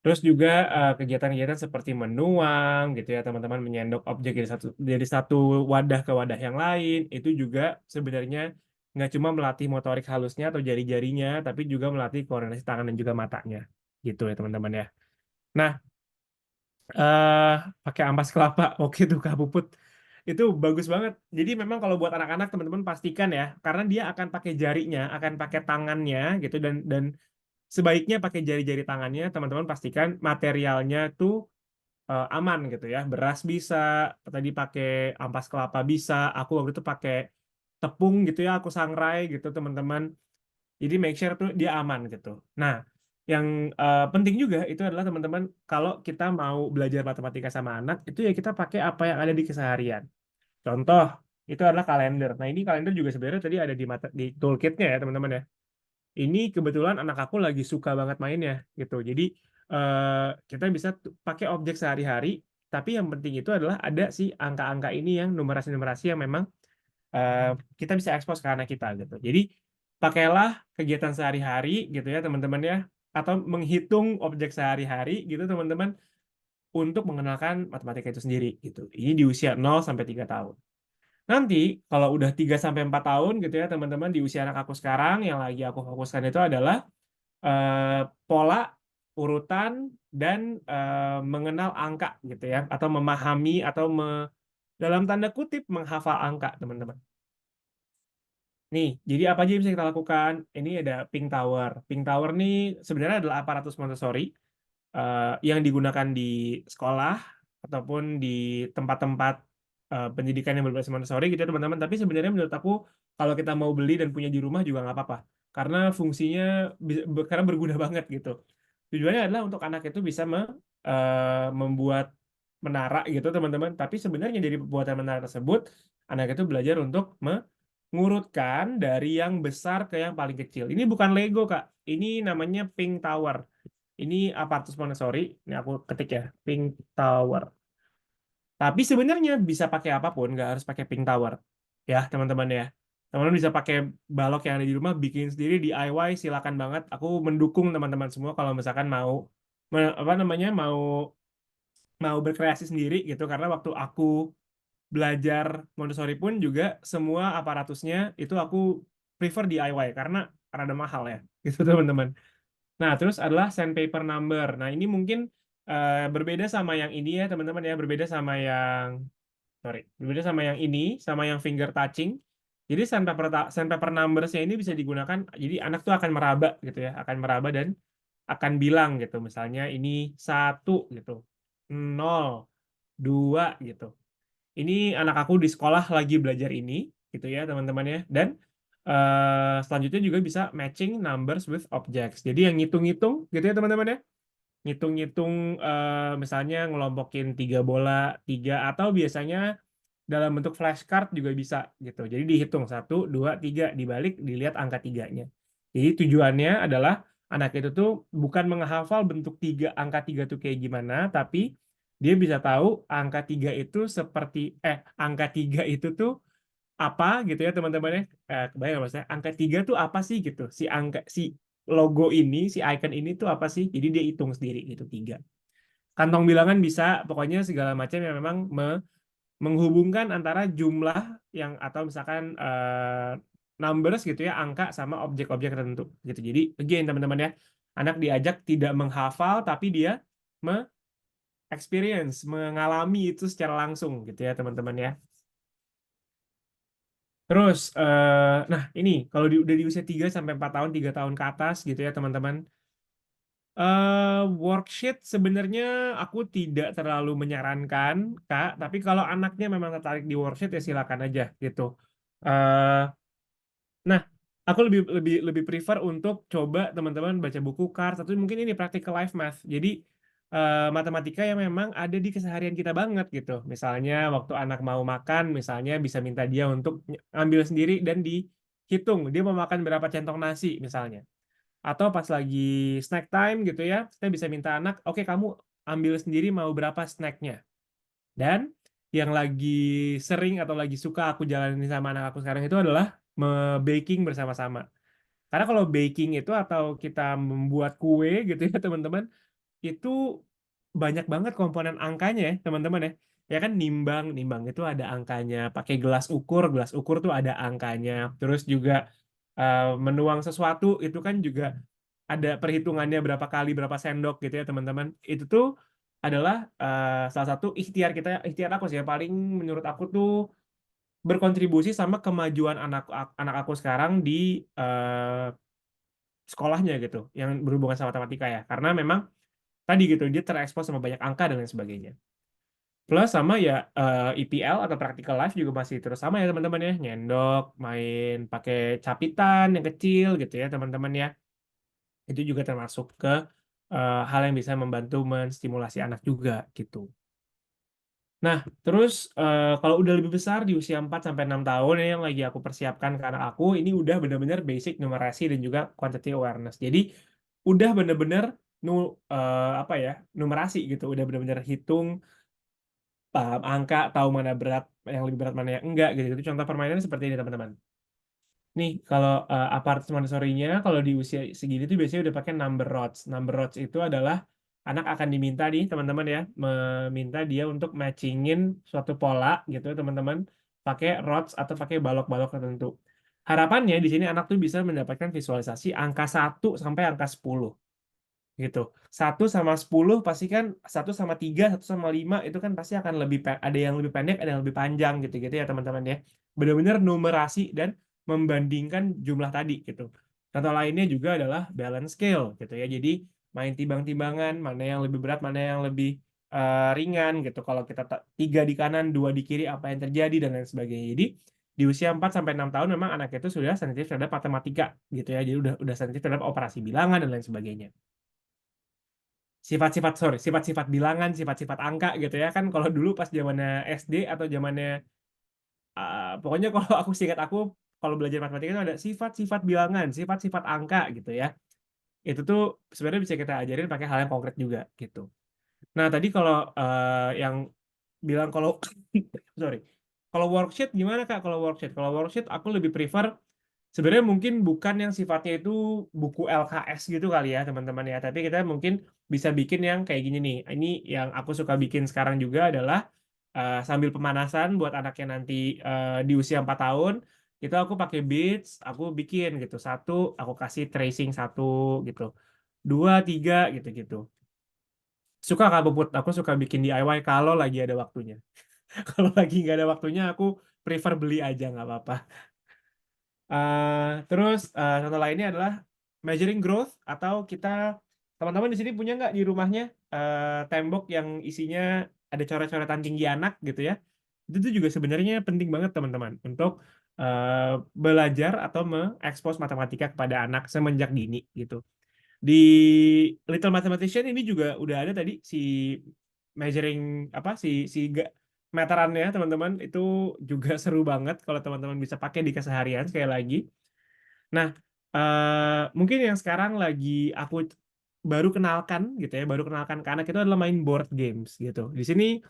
Terus juga kegiatan-kegiatan seperti menuang gitu ya teman-teman, menyendok objek dari satu wadah ke wadah yang lain, itu juga sebenarnya nggak cuma melatih motorik halusnya atau jari-jarinya, tapi juga melatih koordinasi tangan dan juga matanya gitu ya teman-teman ya. Nah, eh pakai ampas kelapa, oke tuh Kak Puput, itu bagus banget. Jadi memang kalau buat anak-anak teman-teman pastikan ya, karena dia akan pakai jarinya, akan pakai tangannya gitu, dan sebaiknya pakai jari-jari tangannya. Teman-teman pastikan materialnya tuh aman gitu ya. Beras bisa, tadi pakai ampas kelapa bisa. Aku waktu itu pakai tepung gitu ya, aku sangrai gitu teman-teman. Jadi make sure tuh dia aman gitu. Nah, yang penting juga itu adalah teman-teman, kalau kita mau belajar matematika sama anak, itu ya kita pakai apa yang ada di keseharian. Contoh, itu adalah kalender. Nah, ini kalender juga sebenarnya tadi ada di toolkitnya ya teman-teman ya. Ini kebetulan anak aku lagi suka banget mainnya gitu. Jadi kita bisa pakai objek sehari-hari, tapi yang penting itu adalah ada si angka-angka ini yang numerasi-numerasi yang memang kita bisa ekspos ke anak kita gitu. Jadi pakailah kegiatan sehari-hari gitu ya teman-teman ya, atau menghitung objek sehari-hari gitu teman-teman, untuk mengenalkan matematika itu sendiri gitu. Ini di usia 0-3 tahun. Nanti kalau udah 3-4 tahun gitu ya teman-teman, di usia anak aku sekarang yang lagi aku fokuskan itu adalah pola, urutan, dan mengenal angka gitu ya, atau memahami atau dalam tanda kutip menghafal angka teman-teman. Nih, jadi apa aja yang bisa kita lakukan? Ini ada Pink Tower. Pink Tower nih sebenarnya adalah aparatus Montessori yang digunakan di sekolah ataupun di tempat-tempat pendidikan yang berbasis Montessori gitu ya teman-teman. Tapi sebenarnya menurut aku kalau kita mau beli dan punya di rumah juga nggak apa-apa, karena fungsinya karena berguna banget gitu. Tujuannya adalah untuk anak itu bisa membuat menara gitu teman-teman. Tapi sebenarnya dari pembuatan menara tersebut, anak itu belajar untuk mengurutkan dari yang besar ke yang paling kecil. Ini bukan Lego Kak, ini namanya Pink Tower. Ini aparatus Montessori. Ini aku ketik ya, Pink Tower. Tapi sebenarnya bisa pakai apapun, nggak harus pakai Pink Tower. Ya, teman-teman ya. Teman-teman bisa pakai balok yang ada di rumah, bikin sendiri DIY, silakan banget. Aku mendukung teman-teman semua kalau misalkan mau apa namanya, mau berkreasi sendiri gitu, karena waktu aku belajar Montessori pun juga semua aparatusnya itu aku prefer DIY karena rada mahal ya. Gitu teman-teman. Nah, terus adalah sandpaper number. Nah, ini mungkin berbeda sama yang ini ya, teman-teman ya, berbeda sama yang ini, sama yang finger touching. Jadi sandpaper numbers-nya ini bisa digunakan, jadi anak tuh akan meraba gitu ya, akan meraba dan akan bilang gitu, misalnya ini 1 gitu, 0, 2 gitu. Ini anak aku di sekolah lagi belajar ini gitu ya teman-teman ya, dan selanjutnya juga bisa matching numbers with objects. Jadi yang ngitung-ngitung gitu ya teman-teman ya, ngitung-ngitung misalnya ngelompokin 3 bola 3, atau biasanya dalam bentuk flashcard juga bisa gitu. Jadi dihitung 1, 2, 3, dibalik dilihat angka 3-nya. Jadi tujuannya adalah anak itu tuh bukan menghafal bentuk angka 3 tuh kayak gimana, tapi dia bisa tahu angka 3 itu angka 3 itu tuh apa gitu ya teman-teman ya. Kebayang nggak maksudnya? Angka 3 tuh apa sih gitu. Si logo ini, si icon ini tuh apa sih? Jadi dia hitung sendiri gitu 3. Kantong bilangan bisa, pokoknya segala macam yang memang menghubungkan antara jumlah yang atau misalkan numbers gitu ya, angka sama objek-objek tertentu gitu. Jadi again teman-teman ya, anak diajak tidak menghafal tapi dia experience, mengalami itu secara langsung gitu ya teman-teman ya. Terus nah ini kalau udah di usia 3 sampai 4 tahun, 3 tahun ke atas gitu ya teman-teman. Worksheet sebenarnya aku tidak terlalu menyarankan, Kak, tapi kalau anaknya memang tertarik di worksheet ya silakan aja gitu. Eh, nah, aku lebih prefer untuk coba teman-teman baca buku Cars atau mungkin ini practical life math. Jadi matematika yang memang ada di keseharian kita banget gitu. Misalnya waktu anak mau makan, misalnya bisa minta dia untuk ambil sendiri dan dihitung dia mau makan berapa centong nasi misalnya. Atau pas lagi snack time gitu ya, kita bisa minta anak, oke kamu ambil sendiri mau berapa snacknya. Dan yang lagi sering atau lagi suka aku jalanin sama anak aku sekarang itu adalah baking bersama-sama. Karena kalau baking itu atau kita membuat kue gitu ya teman-teman, itu banyak banget komponen angkanya ya teman-teman ya. Ya kan nimbang itu ada angkanya. Pakai gelas ukur tuh ada angkanya. Terus juga menuang sesuatu itu kan juga ada perhitungannya berapa kali berapa sendok gitu ya teman-teman. Itu tuh adalah salah satu ikhtiar aku sih ya paling menurut aku tuh berkontribusi sama kemajuan anak aku sekarang di sekolahnya gitu yang berhubungan sama matematika ya. Karena memang tadi gitu dia terekspos sama banyak angka dan lain sebagainya. Plus sama ya EPL atau practical life juga masih terus sama ya teman-teman ya, nyendok, main pakai capitan yang kecil gitu ya teman-teman ya. Itu juga termasuk ke hal yang bisa membantu menstimulasi anak juga gitu. Nah, terus kalau udah lebih besar di usia 4 sampai 6 tahun ya yang lagi aku persiapkan ke anak aku, ini udah benar-benar basic numerasi dan juga quantity awareness. Jadi udah benar-benar apa ya, numerasi gitu, udah benar-benar hitung paham angka, tahu mana berat, yang lebih berat mana yang enggak gitu. Itu contoh permainannya seperti ini teman-teman. Nih kalau apart Montessori-nya kalau di usia segini tuh biasanya udah pakai number rods. Number rods itu adalah anak akan diminta nih teman-teman ya, meminta dia untuk matchingin suatu pola gitu ya teman-teman, pakai rods atau pakai balok-balok tertentu. Harapannya di sini anak tuh bisa mendapatkan visualisasi angka 1 sampai angka 10 gitu. 1 sama 10 pasti kan 1 sama 3, 1 sama 5 itu kan pasti akan ada yang lebih pendek, ada yang lebih panjang gitu-gitu ya teman-teman ya. Benar-benar numerasi dan membandingkan jumlah tadi gitu. Contoh lainnya juga adalah balance scale gitu ya. Jadi main timbang-timbangan, mana yang lebih berat, mana yang lebih ringan gitu. Kalau kita 3 di kanan, 2 di kiri apa yang terjadi dan lain sebagainya. Jadi di usia 4 sampai 6 tahun memang anak itu sudah sensitif terhadap matematika gitu ya. Jadi udah sensitif terhadap operasi bilangan dan lain sebagainya. Sifat-sifat bilangan, sifat-sifat angka gitu ya kan kalau dulu pas zamannya SD atau zamannya pokoknya kalau aku singkat aku kalau belajar matematika itu ada sifat-sifat bilangan, sifat-sifat angka gitu ya. Itu tuh sebenarnya bisa kita ajarin pakai hal yang konkret juga gitu. Nah, tadi kalau yang bilang kalau sorry. Kalau worksheet gimana Kak? Kalau worksheet aku lebih prefer sebenarnya mungkin bukan yang sifatnya itu buku LKS gitu kali ya teman-teman ya, tapi kita mungkin bisa bikin yang kayak gini nih. Ini yang aku suka bikin sekarang juga adalah sambil pemanasan buat anaknya nanti di usia 4 tahun, itu aku pakai beats, aku bikin gitu. 1, aku kasih tracing 1 gitu. 2, 3 gitu-gitu. Suka Kak Puput, aku suka bikin DIY kalau lagi ada waktunya. Kalau lagi nggak ada waktunya, aku prefer beli aja nggak apa-apa. Terus contoh lainnya adalah measuring growth atau teman-teman di sini punya nggak di rumahnya tembok yang isinya ada coret-coretan tinggi anak gitu ya. Itu tuh juga sebenarnya penting banget teman-teman untuk belajar atau mengekspos matematika kepada anak semenjak dini gitu. Di Little Mathematician ini juga udah ada tadi si measuring apa si meterannya teman-teman itu juga seru banget kalau teman-teman bisa pakai di keseharian sekali lagi. Nah, mungkin yang sekarang lagi aku baru kenalkan gitu ya, baru kenalkan ke anak itu adalah main board games gitu. Di sini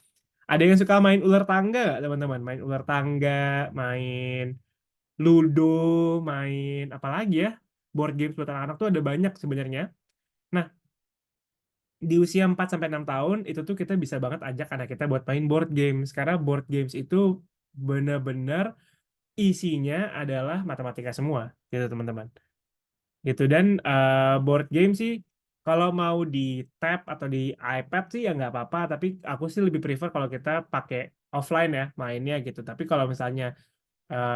ada yang suka main ular tangga nggak teman-teman? Main ular tangga, main Ludo, main apa lagi ya? Board games buat anak-anak tuh ada banyak sebenarnya. Nah, di usia 4 sampai 6 tahun itu tuh kita bisa banget ajak anak kita buat main board games karena board games itu benar-benar isinya adalah matematika semua gitu teman-teman. Gitu dan board game sih kalau mau di tab atau di iPad sih ya nggak apa-apa, tapi aku sih lebih prefer kalau kita pakai offline ya mainnya gitu. Tapi kalau misalnya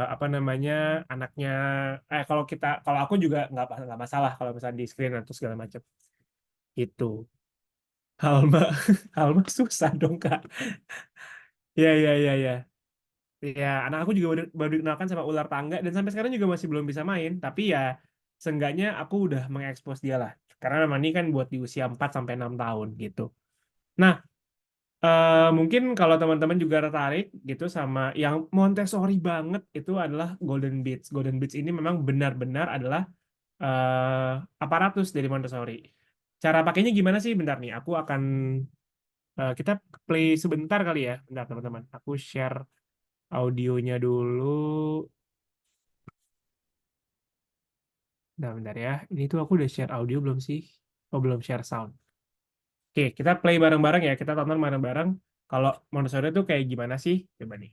apa namanya anaknya kalau aku juga nggak masalah kalau misalnya di screen atau segala macam itu. Halma Halma susah dong Kak. Ya ya ya ya. Ya, anak aku juga baru dikenalkan sama ular tangga dan sampai sekarang juga masih belum bisa main, tapi ya seenggaknya aku udah mengekspos dia lah. Karena memang ini kan buat di usia 4 sampai 6 tahun gitu. Nah, mungkin kalau teman-teman juga tertarik gitu sama yang Montessori banget itu adalah Golden Beats. Golden Beats ini memang benar-benar adalah aparatus dari Montessori. Cara pakainya gimana sih? Bentar nih, aku akan kita play sebentar kali ya. Bentar teman-teman, aku share audionya dulu. Nah, bentar ya. Ini tuh aku udah share audio belum sih? Oh, belum share sound. Oke, kita play bareng-bareng ya. Kita tonton bareng-bareng. Kalau Montessori itu kayak gimana sih? Coba nih.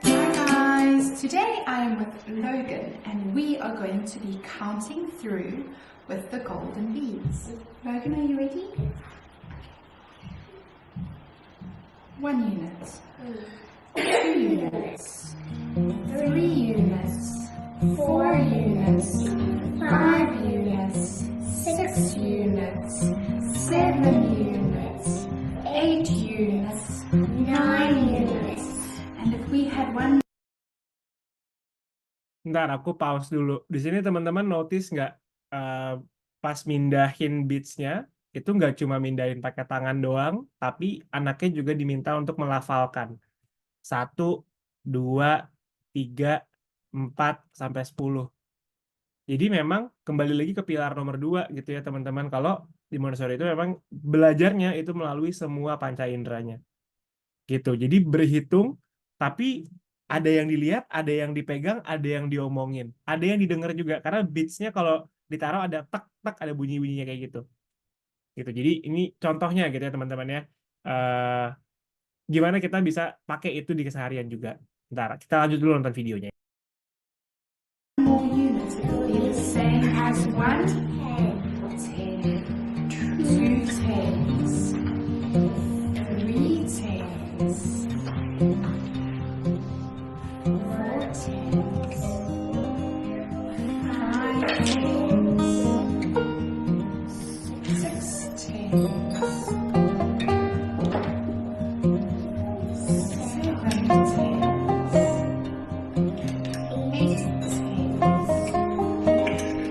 Hi guys, today I am with Logan and we are going to be counting through with the golden beads. Logan, are you ready? 1 unit, 2 units, 3 units, 4 units, 5 units, 6 units, 7 units, 8 units, 9 units, and if we had one Bentar, aku pause dulu. Di sini teman-teman notice nggak pas mindahin beads-nya, itu nggak cuma mindahin pakai tangan doang, tapi anaknya juga diminta untuk melafalkan. 1, 2, 3, 4, sampai 10. Jadi memang kembali lagi ke pilar nomor 2 gitu ya teman-teman. Kalau di Montessori itu memang belajarnya itu melalui semua panca inderanya. Gitu. Jadi berhitung, tapi ada yang dilihat, ada yang dipegang, ada yang diomongin, ada yang didengar juga. Karena beats-nya kalau ditaruh ada tak-tak, ada bunyi-bunyinya kayak gitu. Gitu. Jadi ini contohnya gitu ya teman-teman ya. Gimana kita bisa pakai itu di keseharian juga. Bentar, kita lanjut dulu nonton videonya. more unit, it will be the same as 1 10, 2 tens, 3 tens, 4 tens, 5 tens, 6 tens, 7 tens,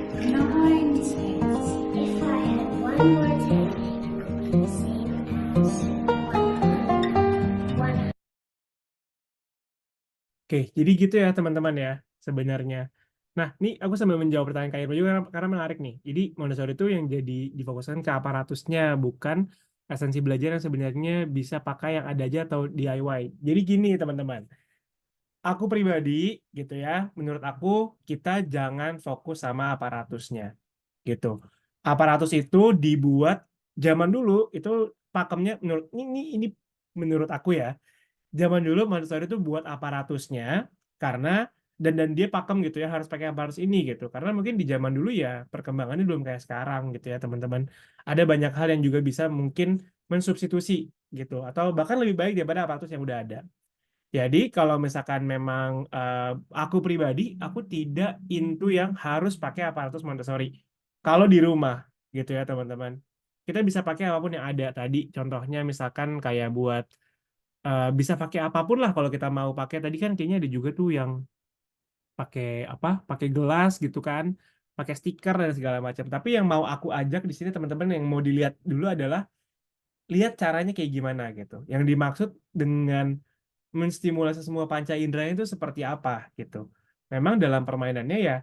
8 tens, 9 tens. If I had one more ten, it would be the same as 100. Oke, jadi gitu ya teman-teman ya sebenarnya. Nah, ini aku sambil menjawab pertanyaan Kak Irma juga karena menarik nih. Jadi Montessori itu yang jadi difokuskan ke aparatusnya, bukan esensi belajar yang sebenarnya bisa pakai yang ada aja atau DIY. Jadi gini teman-teman, aku pribadi gitu ya, menurut aku kita jangan fokus sama aparatusnya gitu. Aparatus itu dibuat zaman dulu itu pakemnya menurut ini menurut aku ya. Zaman dulu Montessori itu buat aparatusnya karena dan dia pakem gitu ya harus pakai aparatus ini gitu. Karena mungkin di zaman dulu ya perkembangannya belum kayak sekarang gitu ya teman-teman. Ada banyak hal yang juga bisa mungkin mensubstitusi gitu atau bahkan lebih baik daripada aparatus yang udah ada. Jadi kalau misalkan memang aku pribadi, aku tidak into yang harus pakai aparatus Montessori. Kalau di rumah gitu ya teman-teman. Kita bisa pakai apapun yang ada tadi. Contohnya misalkan kayak buat bisa pakai apapun lah kalau kita mau pakai. Tadi kan kayaknya ada juga tuh yang pakai apa? Pakai gelas gitu kan. pakai stiker dan segala macam. Tapi yang mau aku ajak di sini teman-teman yang mau dilihat dulu adalah lihat caranya kayak gimana gitu. Yang dimaksud dengan menstimulasi semua panca indera itu seperti apa gitu. Memang dalam permainannya ya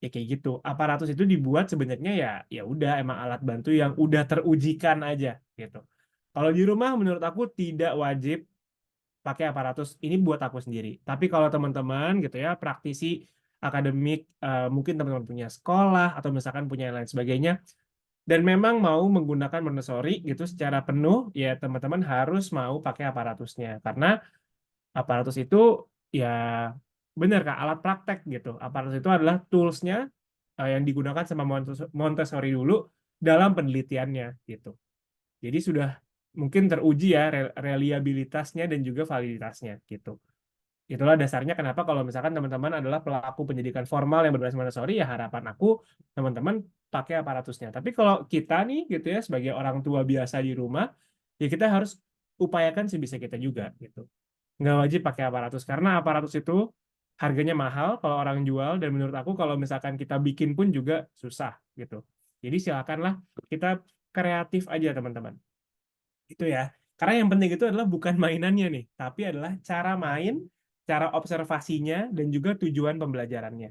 kayak gitu. Aparatus itu dibuat sebenarnya ya udah emang alat bantu yang udah terujikan aja gitu. Kalau di rumah menurut aku tidak wajib pakai aparatus, ini buat aku sendiri. Tapi kalau teman-teman gitu ya, praktisi akademik, mungkin teman-teman punya sekolah atau misalkan punya lain sebagainya, dan memang mau menggunakan Montessori gitu secara penuh, ya teman-teman harus mau pakai aparatusnya. Karena aparatus itu ya benar Kak, alat praktek gitu. Aparatus itu adalah tools-nya yang digunakan sama Montessori dulu dalam penelitiannya gitu. Jadi sudah mungkin teruji ya reliabilitasnya dan juga validitasnya gitu. Itulah dasarnya kenapa kalau misalkan teman-teman adalah pelaku pendidikan formal yang berbasis Montessori, ya harapan aku teman-teman pakai aparatusnya. Tapi kalau kita nih gitu ya sebagai orang tua biasa di rumah, ya kita harus upayakan sebisa kita juga gitu. Nggak wajib pakai aparatus karena aparatus itu harganya mahal kalau orang jual, dan menurut aku kalau misalkan kita bikin pun juga susah gitu. Jadi silakanlah kita kreatif aja teman-teman. Itu ya. Karena yang penting itu adalah bukan mainannya nih, tapi adalah cara main, cara observasinya, dan juga tujuan pembelajarannya.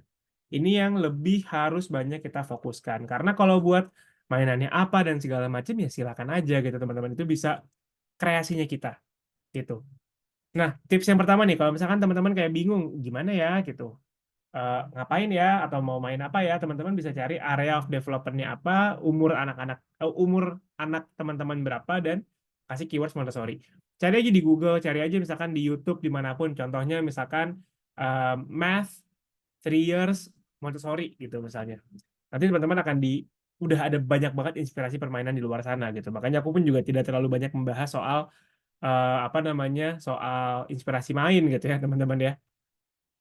Ini yang lebih harus banyak kita fokuskan. Karena kalau buat mainannya apa dan segala macam ya silakan aja gitu teman-teman. Itu bisa kreasinya kita gitu. Nah, tips yang pertama nih, kalau misalkan teman-teman kayak bingung gimana ya gitu, ngapain ya atau mau main apa ya, teman-teman bisa cari area of development-nya apa, umur anak teman-teman berapa, dan kasih keywords Montessori. Cari aja di Google, cari aja misalkan di YouTube dimanapun, contohnya misalkan math 3 years Montessori gitu misalnya. Nanti teman-teman udah ada banyak banget inspirasi permainan di luar sana gitu. Makanya aku pun juga tidak terlalu banyak membahas soal soal inspirasi main gitu ya teman-teman ya.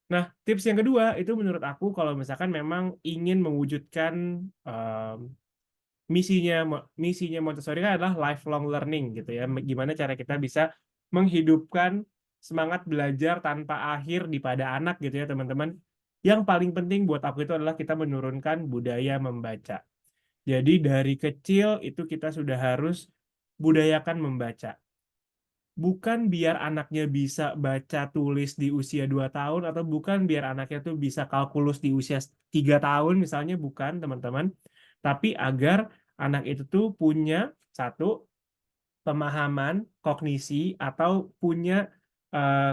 Nah, tips yang kedua itu menurut aku kalau misalkan memang ingin mewujudkan misinya Montessori kan adalah lifelong learning gitu ya. Gimana cara kita bisa menghidupkan semangat belajar tanpa akhir pada anak gitu ya teman-teman. Yang paling penting buat aku itu adalah kita menurunkan budaya membaca. Jadi dari kecil itu kita sudah harus budayakan membaca. Bukan biar anaknya bisa baca tulis di usia 2 tahun, atau bukan biar anaknya tuh bisa kalkulus di usia 3 tahun misalnya, bukan teman-teman. Tapi agar anak itu tuh punya satu pemahaman, kognisi, atau punya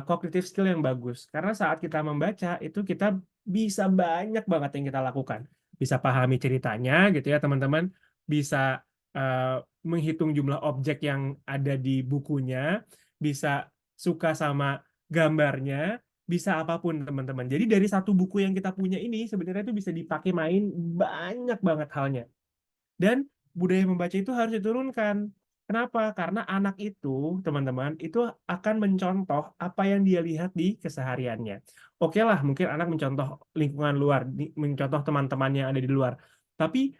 cognitive skill yang bagus. Karena saat kita membaca itu kita bisa banyak banget yang kita lakukan. Bisa pahami ceritanya gitu ya teman-teman, bisa menghitung jumlah objek yang ada di bukunya, bisa suka sama gambarnya, bisa apapun teman-teman. Jadi dari satu buku yang kita punya ini sebenarnya itu bisa dipakai main banyak banget halnya. Dan budaya membaca itu harus diturunkan. Kenapa? Karena anak itu, teman-teman, itu akan mencontoh apa yang dia lihat di kesehariannya. Oke lah, mungkin anak mencontoh lingkungan luar, mencontoh teman-teman yang ada di luar. Tapi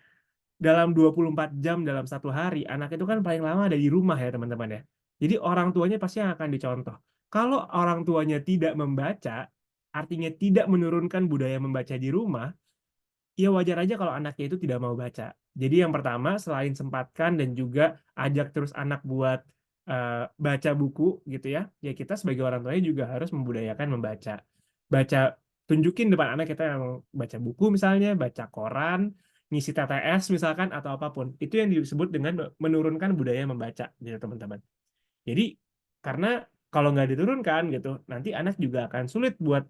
dalam 24 jam dalam satu hari, anak itu kan paling lama ada di rumah ya teman-teman ya. Jadi orang tuanya pasti yang akan dicontoh. Kalau orang tuanya tidak membaca, artinya tidak menurunkan budaya membaca di rumah, ya wajar aja kalau anaknya itu tidak mau baca. Jadi yang pertama, selain sempatkan dan juga ajak terus anak buat baca buku gitu ya, ya kita sebagai orang tuanya juga harus membudayakan membaca. Tunjukin depan anak kita yang baca buku misalnya, baca koran, ngisi TTS misalkan, atau apapun. Itu yang disebut dengan menurunkan budaya membaca gitu teman-teman. Jadi karena kalau nggak diturunkan gitu, nanti anak juga akan sulit buat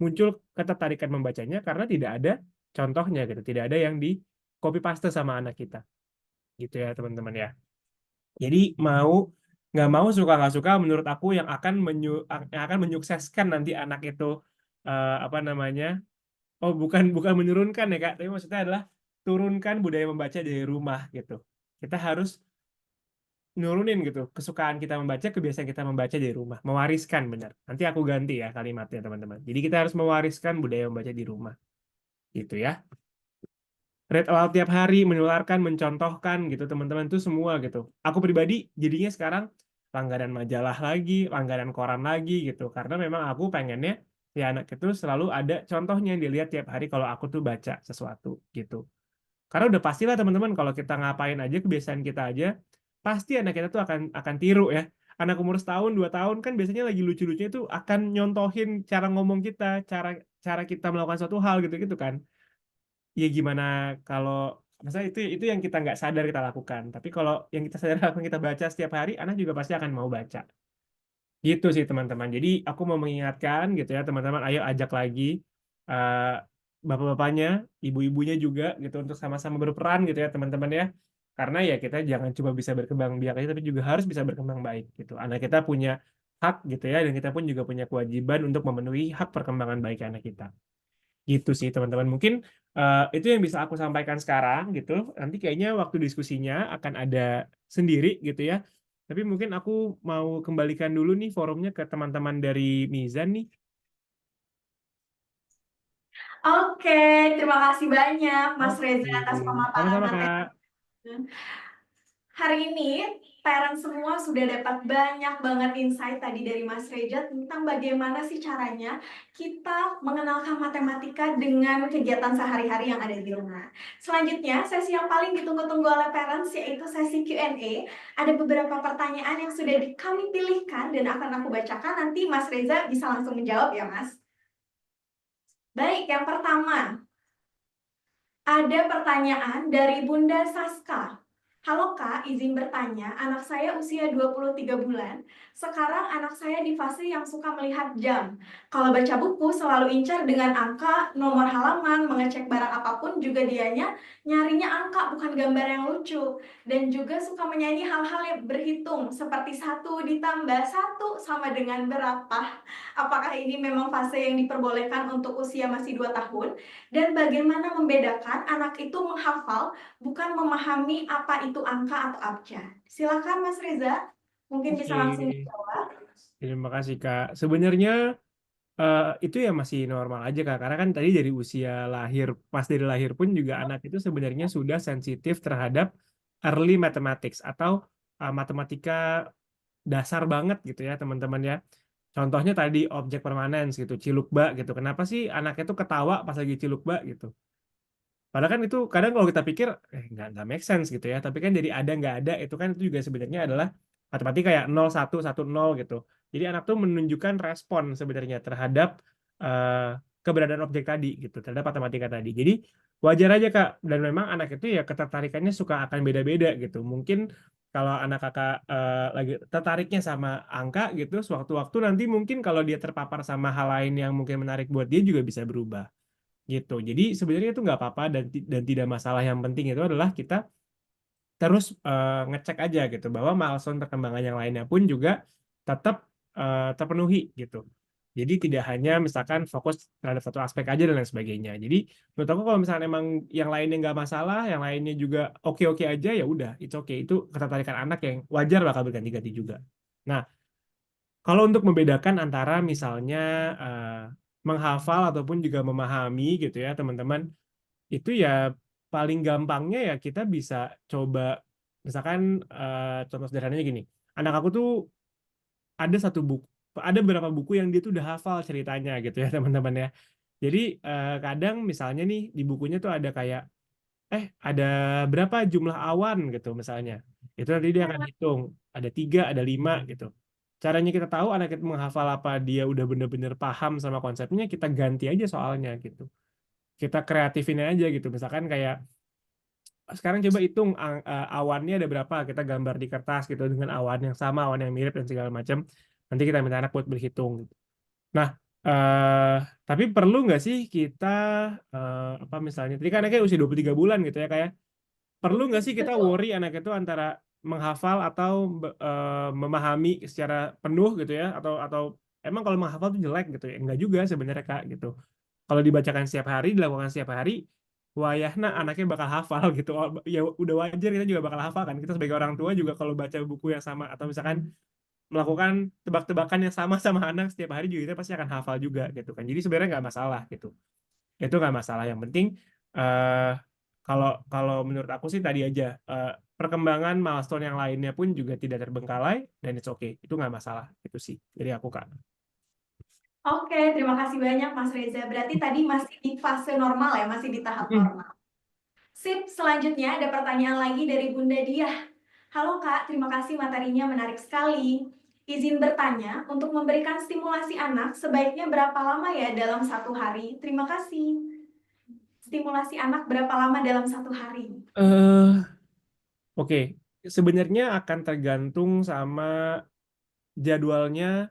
muncul ketertarikan membacanya karena tidak ada contohnya gitu, tidak ada yang di copy paste sama anak kita gitu ya teman-teman ya. Jadi nggak mau, suka nggak suka, menurut aku yang akan menyukseskan nanti anak itu bukan menurunkan ya Kak, tapi maksudnya adalah turunkan budaya membaca dari rumah gitu. Kita harus nurunin gitu kesukaan kita membaca, kebiasaan kita membaca dari rumah, mewariskan. Benar, nanti aku ganti ya kalimatnya teman-teman. Jadi kita harus mewariskan budaya membaca di rumah gitu ya. Read aloud tiap hari, menularkan, mencontohkan gitu teman-teman, itu semua gitu. Aku pribadi jadinya sekarang langganan majalah lagi, langganan koran lagi gitu, karena memang aku pengennya si anak itu selalu ada contohnya yang dilihat tiap hari kalau aku tuh baca sesuatu gitu. Karena udah pastilah teman-teman kalau kita ngapain aja kebiasaan kita aja, pasti anak kita tuh akan tiru ya. Anak umur setahun, 2 tahun kan biasanya lagi lucu-lucunya tuh akan nyontohin cara ngomong kita, cara cara kita melakukan suatu hal gitu-gitu kan. Ya gimana kalau maksudnya itu yang kita nggak sadar kita lakukan. Tapi kalau yang kita sadar lakukan kita baca setiap hari, anak juga pasti akan mau baca. Gitu sih teman-teman. Jadi aku mau mengingatkan gitu ya teman-teman, ayo ajak lagi eh, bapak-bapaknya, ibu-ibunya juga gitu untuk sama-sama berperan gitu ya teman-teman ya. Karena ya kita jangan cuma bisa berkembang biak aja, tapi juga harus bisa berkembang baik gitu. Anak kita punya hak gitu ya, dan kita pun juga punya kewajiban untuk memenuhi hak perkembangan baik anak kita. Gitu sih teman-teman. Mungkin itu yang bisa aku sampaikan sekarang gitu. Nanti kayaknya waktu diskusinya akan ada sendiri gitu ya. Tapi mungkin aku mau kembalikan dulu nih forumnya ke teman-teman dari Mizan nih. Oke, terima kasih banyak Mas Reza atas Sama-sama pemaparan Kak. materi. Hari ini, parents semua sudah dapat banyak banget insight tadi dari Mas Reza tentang bagaimana sih caranya kita mengenalkan matematika dengan kegiatan sehari-hari yang ada di rumah. Selanjutnya, sesi yang paling ditunggu-tunggu oleh parents yaitu sesi Q&A. Ada beberapa pertanyaan yang sudah kami pilihkan dan akan aku bacakan, nanti Mas Reza bisa langsung menjawab ya Mas. Baik, yang pertama, ada pertanyaan dari Bunda Saska. Halo Kak, izin bertanya, anak saya usia 23 bulan. Sekarang anak saya di fase yang suka melihat jam. Kalau baca buku selalu incar dengan angka, nomor halaman, mengecek barang apapun juga dianya nyarinya angka bukan gambar yang lucu. Dan juga suka menyanyi hal-hal yang berhitung, seperti 1 ditambah 1 sama dengan berapa. Apakah ini memang fase yang diperbolehkan untuk usia masih 2 tahun? Dan bagaimana membedakan anak itu menghafal bukan memahami apa itu angka atau abjad. Silakan Mas Reza, mungkin bisa langsung Oke. dijawab. Terima kasih Kak. Sebenarnya itu ya masih normal aja Kak. Karena kan tadi dari usia lahir, pas dari lahir pun juga anak itu sebenarnya sudah sensitif terhadap early mathematics atau matematika dasar banget gitu ya teman-teman ya. Contohnya tadi objek permanens gitu, cilukba gitu. Kenapa sih anak itu ketawa pas lagi cilukba gitu? Padahal kan itu kadang kalau kita pikir nggak make sense gitu ya. Tapi kan jadi ada nggak ada itu kan itu juga sebenarnya adalah matematika ya 0 1 1 0 gitu. Jadi anak tuh menunjukkan respon sebenarnya terhadap keberadaan objek tadi gitu, terhadap matematika tadi. Jadi wajar aja Kak, dan memang anak itu ya ketertarikannya suka akan beda-beda gitu. Mungkin kalau anak kakak lagi tertariknya sama angka gitu, sewaktu-waktu nanti mungkin kalau dia terpapar sama hal lain yang mungkin menarik buat dia juga bisa berubah gitu. Jadi sebenarnya itu nggak apa-apa dan tidak masalah. Yang penting itu adalah kita terus ngecek aja gitu bahwa milestone perkembangan yang lainnya pun juga tetap terpenuhi gitu. Jadi tidak hanya misalkan fokus terhadap satu aspek aja dan lain sebagainya. Jadi menurut aku kalau misalnya emang yang lainnya nggak masalah, yang lainnya juga oke-oke aja, ya udah, it's okay. Itu ketertarikan anak yang wajar bakal berganti-ganti juga. Nah, kalau untuk membedakan antara misalnya menghafal ataupun juga memahami gitu ya teman-teman, itu ya paling gampangnya ya kita bisa coba misalkan contoh sederhananya gini, anak aku tuh ada satu buku, ada beberapa buku yang dia tuh udah hafal ceritanya gitu ya teman-teman ya. Jadi kadang misalnya nih di bukunya tuh ada kayak ada berapa jumlah awan gitu misalnya. Itu nanti dia akan hitung. Ada 3, ada 5 gitu. Caranya kita tahu anak itu menghafal apa, dia udah bener-bener paham sama konsepnya, kita ganti aja soalnya gitu. Kita kreatifin aja gitu. Misalkan kayak sekarang coba hitung awannya ada berapa, kita gambar di kertas gitu dengan awan yang sama, awan yang mirip dan segala macam. Nanti kita minta anak buat berhitung. Nah, tapi perlu nggak sih kita apa misalnya, tadi kan anaknya usia 23 bulan gitu ya kayak, perlu nggak sih kita worry anak itu antara menghafal atau memahami secara penuh gitu ya, atau emang kalau menghafal tuh jelek gitu ya? Enggak juga sebenarnya Kak gitu. Kalau dibacakan setiap hari, dilakukan setiap hari, wayahna anaknya bakal hafal gitu. Ya udah wajar kita juga bakal hafal kan. Kita sebagai orang tua juga kalau baca buku yang sama atau misalkan melakukan tebak-tebakan yang sama sama anak setiap hari juga kita pasti akan hafal juga gitu kan. Jadi sebenarnya nggak masalah gitu. Itu nggak masalah. Yang penting eh kalau kalau menurut aku sih tadi aja perkembangan milestone yang lainnya pun juga tidak terbengkalai dan it's okay. Itu nggak masalah. Itu sih dari aku Kak. Oke, terima kasih banyak Mas Reza. Berarti tadi masih di fase normal ya, masih di tahap normal. Sip, selanjutnya ada pertanyaan lagi dari Bunda Diah. Halo Kak, terima kasih materinya menarik sekali. Izin bertanya, untuk memberikan stimulasi anak sebaiknya berapa lama ya dalam satu hari? Terima kasih. Stimulasi anak berapa lama dalam satu hari? Oke, sebenarnya akan tergantung sama jadwalnya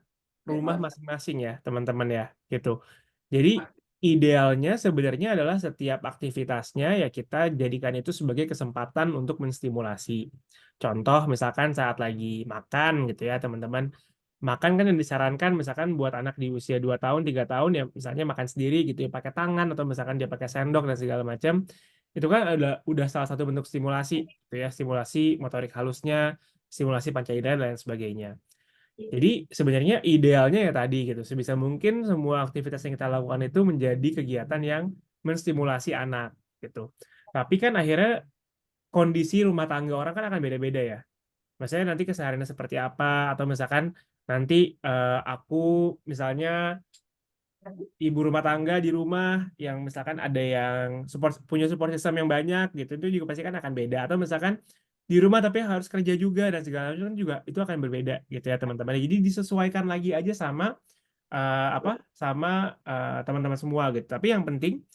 rumah masing-masing ya, teman-teman ya, gitu. Jadi idealnya sebenarnya adalah setiap aktivitasnya ya kita jadikan itu sebagai kesempatan untuk menstimulasi. Contoh misalkan saat lagi makan gitu ya, teman-teman. Makan kan yang disarankan misalkan buat anak di usia 2 tahun, 3 tahun ya misalnya makan sendiri gitu ya pakai tangan atau misalkan dia pakai sendok dan segala macam. Itu kan udah salah satu bentuk stimulasi gitu ya, stimulasi motorik halusnya, stimulasi panca indera dan sebagainya. Jadi sebenarnya idealnya ya tadi gitu, sebisa mungkin semua aktivitas yang kita lakukan itu menjadi kegiatan yang menstimulasi anak gitu. Tapi kan akhirnya kondisi rumah tangga orang kan akan beda-beda ya. Maksudnya nanti kesehariannya seperti apa, atau misalkan nanti aku misalnya ibu rumah tangga di rumah yang misalkan ada yang punya support system yang banyak gitu, itu juga pasti kan akan beda. Atau misalkan di rumah tapi harus kerja juga dan segala macam kan juga itu akan berbeda gitu ya teman-teman. Jadi disesuaikan lagi aja sama teman-teman semua gitu. Tapi yang penting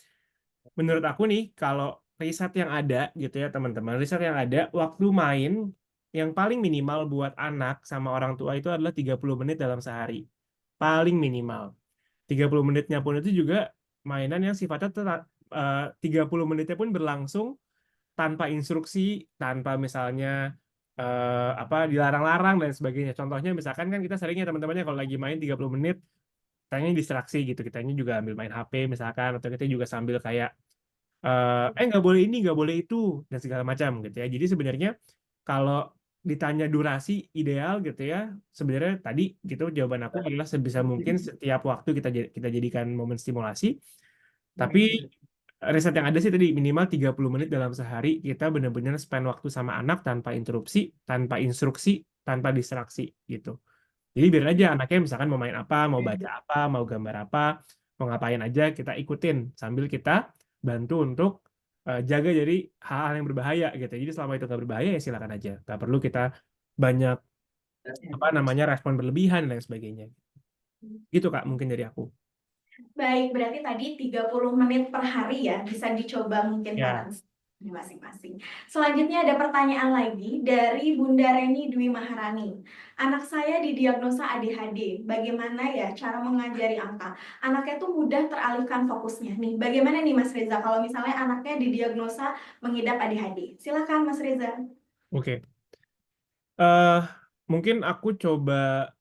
menurut aku nih kalau riset yang ada gitu ya teman-teman, riset yang ada waktu main yang paling minimal buat anak sama orang tua itu adalah 30 menit dalam sehari. Paling minimal. 30 menitnya pun itu juga mainan yang sifatnya 30 menitnya pun berlangsung tanpa instruksi, tanpa misalnya dilarang-larang dan sebagainya. Contohnya misalkan kan kita seringnya teman-temannya kalau lagi main 30 menit, kitanya distraksi gitu, kitanya juga ambil main HP misalkan, atau kita juga sambil kayak nggak boleh ini, nggak boleh itu, dan segala macam gitu ya. Jadi sebenarnya kalau ditanya durasi ideal gitu ya, sebenarnya tadi gitu jawaban aku adalah sebisa mungkin setiap waktu kita jadikan momen stimulasi. Tapi riset yang ada sih tadi minimal 30 menit dalam sehari kita benar-benar spend waktu sama anak tanpa interupsi, tanpa instruksi, tanpa distraksi gitu. Jadi biarin aja anaknya misalkan mau main apa, mau baca apa, mau gambar apa, mau ngapain aja kita ikutin sambil kita bantu untuk jaga dari hal-hal yang berbahaya gitu. Jadi selama itu nggak berbahaya ya silakan aja. Nggak perlu kita banyak respon berlebihan dan sebagainya. Gitu Kak mungkin dari aku. Baik, berarti tadi 30 menit per hari ya, bisa dicoba mungkin Ya. parents masing-masing. Selanjutnya ada pertanyaan lagi dari Bunda Reni Dwi Maharani. Anak saya didiagnosa ADHD, bagaimana ya cara mengajari angka? Anaknya tuh mudah teralihkan fokusnya nih. Bagaimana nih Mas Reza kalau misalnya anaknya didiagnosa mengidap ADHD? Silakan Mas Reza. Oke. Mungkin aku coba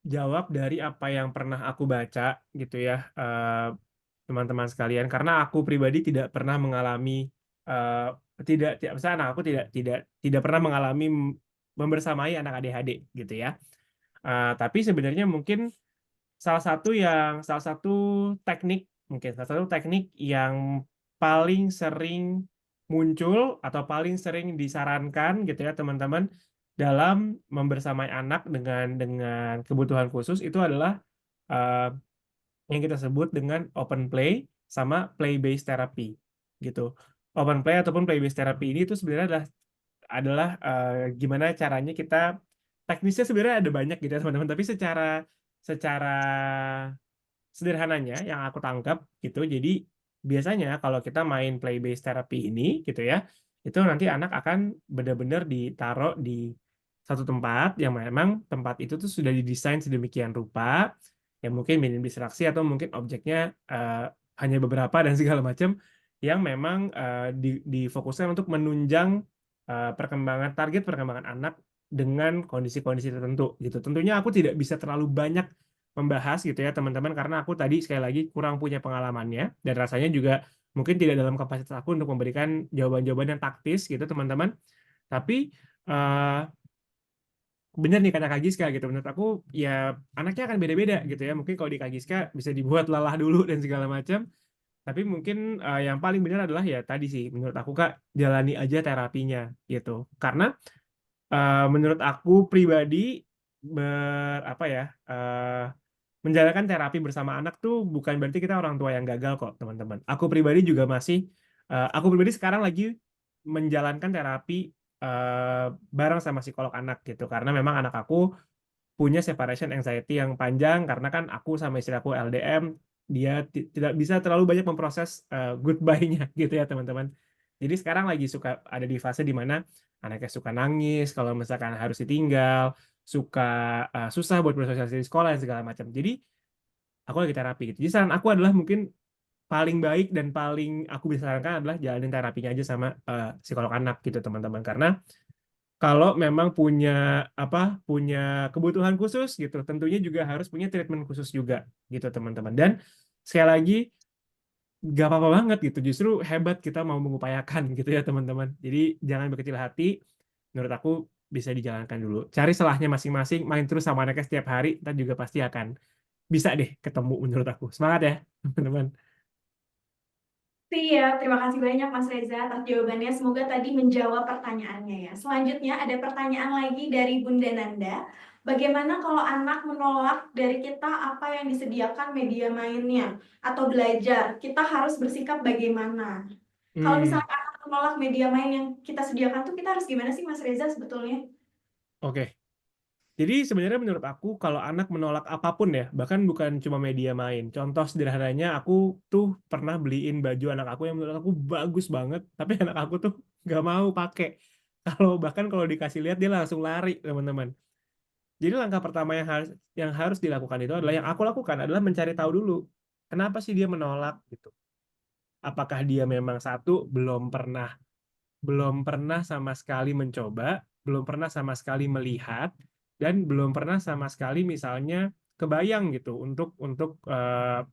jawab dari apa yang pernah aku baca gitu ya, teman-teman sekalian, karena aku pribadi tidak pernah mengalami misalnya anak aku tidak pernah mengalami membersamai anak ADHD gitu ya. Tapi sebenarnya mungkin salah satu teknik yang paling sering muncul atau paling sering disarankan gitu ya teman-teman dalam membersamai anak dengan kebutuhan khusus itu adalah yang kita sebut dengan open play sama play based therapy gitu. Open play ataupun play based therapy ini itu sebenarnya adalah gimana caranya kita, teknisnya sebenarnya ada banyak gitu ya teman-teman, tapi secara sederhananya yang aku tangkap gitu, jadi biasanya kalau kita main play based therapy ini gitu ya, itu nanti anak akan benar-benar ditaruh di satu tempat yang memang tempat itu tuh sudah didesain sedemikian rupa yang mungkin minim distraksi atau mungkin objeknya hanya beberapa dan segala macam yang memang difokuskan untuk menunjang target perkembangan anak dengan kondisi-kondisi tertentu gitu. Tentunya aku tidak bisa terlalu banyak membahas gitu ya teman-teman karena aku tadi sekali lagi kurang punya pengalamannya dan rasanya juga mungkin tidak dalam kapasitas aku untuk memberikan jawaban-jawaban yang taktis gitu teman-teman. Tapi benar nih kata Kak Giska gitu, menurut aku ya anaknya akan beda-beda gitu ya. Mungkin kalau di Kak Giska bisa dibuat lelah dulu dan segala macam. Tapi mungkin yang paling benar adalah ya tadi sih menurut aku Kak, jalani aja terapinya gitu. Karena menurut aku pribadi menjalankan terapi bersama anak tuh bukan berarti kita orang tua yang gagal kok, teman-teman. Aku pribadi juga aku pribadi sekarang lagi menjalankan terapi bareng sama psikolog anak gitu, karena memang anak aku punya separation anxiety yang panjang karena kan aku sama istri aku LDM, dia tidak bisa terlalu banyak memproses goodbye-nya gitu ya teman-teman. Jadi sekarang lagi suka ada di fase di mana anaknya suka nangis kalau misalkan harus ditinggal, suka susah buat bersosialisasi di sekolah dan segala macam. Jadi aku lagi terapi gitu. Jadi saran aku adalah mungkin paling baik dan paling aku bisa sarankan adalah jalanin terapinya aja sama psikolog anak gitu teman-teman. Karena kalau memang punya kebutuhan khusus gitu, tentunya juga harus punya treatment khusus juga gitu teman-teman. Dan sekali lagi gak apa-apa banget gitu, justru hebat kita mau mengupayakan gitu ya teman-teman. Jadi jangan berkecil hati, menurut aku bisa dijalankan dulu. Cari salahnya masing-masing, main terus sama anaknya setiap hari, ntar juga pasti akan bisa deh ketemu menurut aku. Semangat ya teman-teman. Siap, terima kasih banyak Mas Reza atas jawabannya. Semoga tadi menjawab pertanyaannya ya. Selanjutnya ada pertanyaan lagi dari Bunda Nanda. Bagaimana kalau anak menolak dari kita apa yang disediakan media mainnya atau belajar? Kita harus bersikap bagaimana? Kalau misalnya anak menolak media main yang kita sediakan tuh kita harus gimana sih Mas Reza sebetulnya? Oke. Jadi sebenarnya menurut aku kalau anak menolak apapun ya, bahkan bukan cuma media main. Contoh sederhananya aku tuh pernah beliin baju anak aku yang menurut aku bagus banget, tapi anak aku tuh nggak mau pakai. Bahkan kalau dikasih lihat dia langsung lari, teman-teman. Jadi langkah pertama yang harus dilakukan itu adalah yang aku lakukan adalah mencari tahu dulu kenapa sih dia menolak gitu. Apakah dia memang belum pernah sama sekali mencoba, belum pernah sama sekali melihat, dan belum pernah sama sekali misalnya kebayang gitu untuk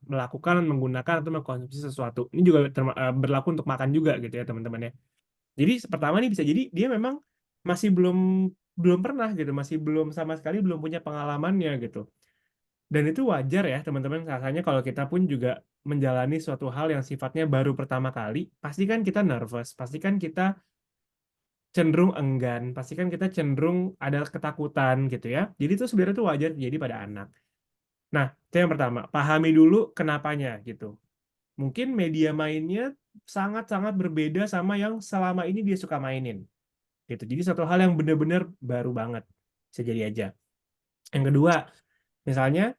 melakukan, menggunakan atau mengkonsumsi sesuatu. Ini juga berlaku untuk makan juga gitu ya teman-teman ya. Jadi pertama nih bisa jadi dia memang masih belum pernah gitu, masih belum sama sekali belum punya pengalamannya gitu. Dan itu wajar ya teman-teman, rasanya kalau kita pun juga menjalani suatu hal yang sifatnya baru pertama kali, pasti kan kita nervous, pasti kan kita cenderung enggan, pasti kan kita cenderung ada ketakutan gitu ya. Jadi itu sebenarnya itu wajar terjadi pada anak. Nah, itu yang pertama, pahami dulu kenapanya gitu. Mungkin media mainnya sangat-sangat berbeda sama yang selama ini dia suka mainin. Gitu. Jadi satu hal yang benar-benar baru banget. Bisa jadi aja. Yang kedua, misalnya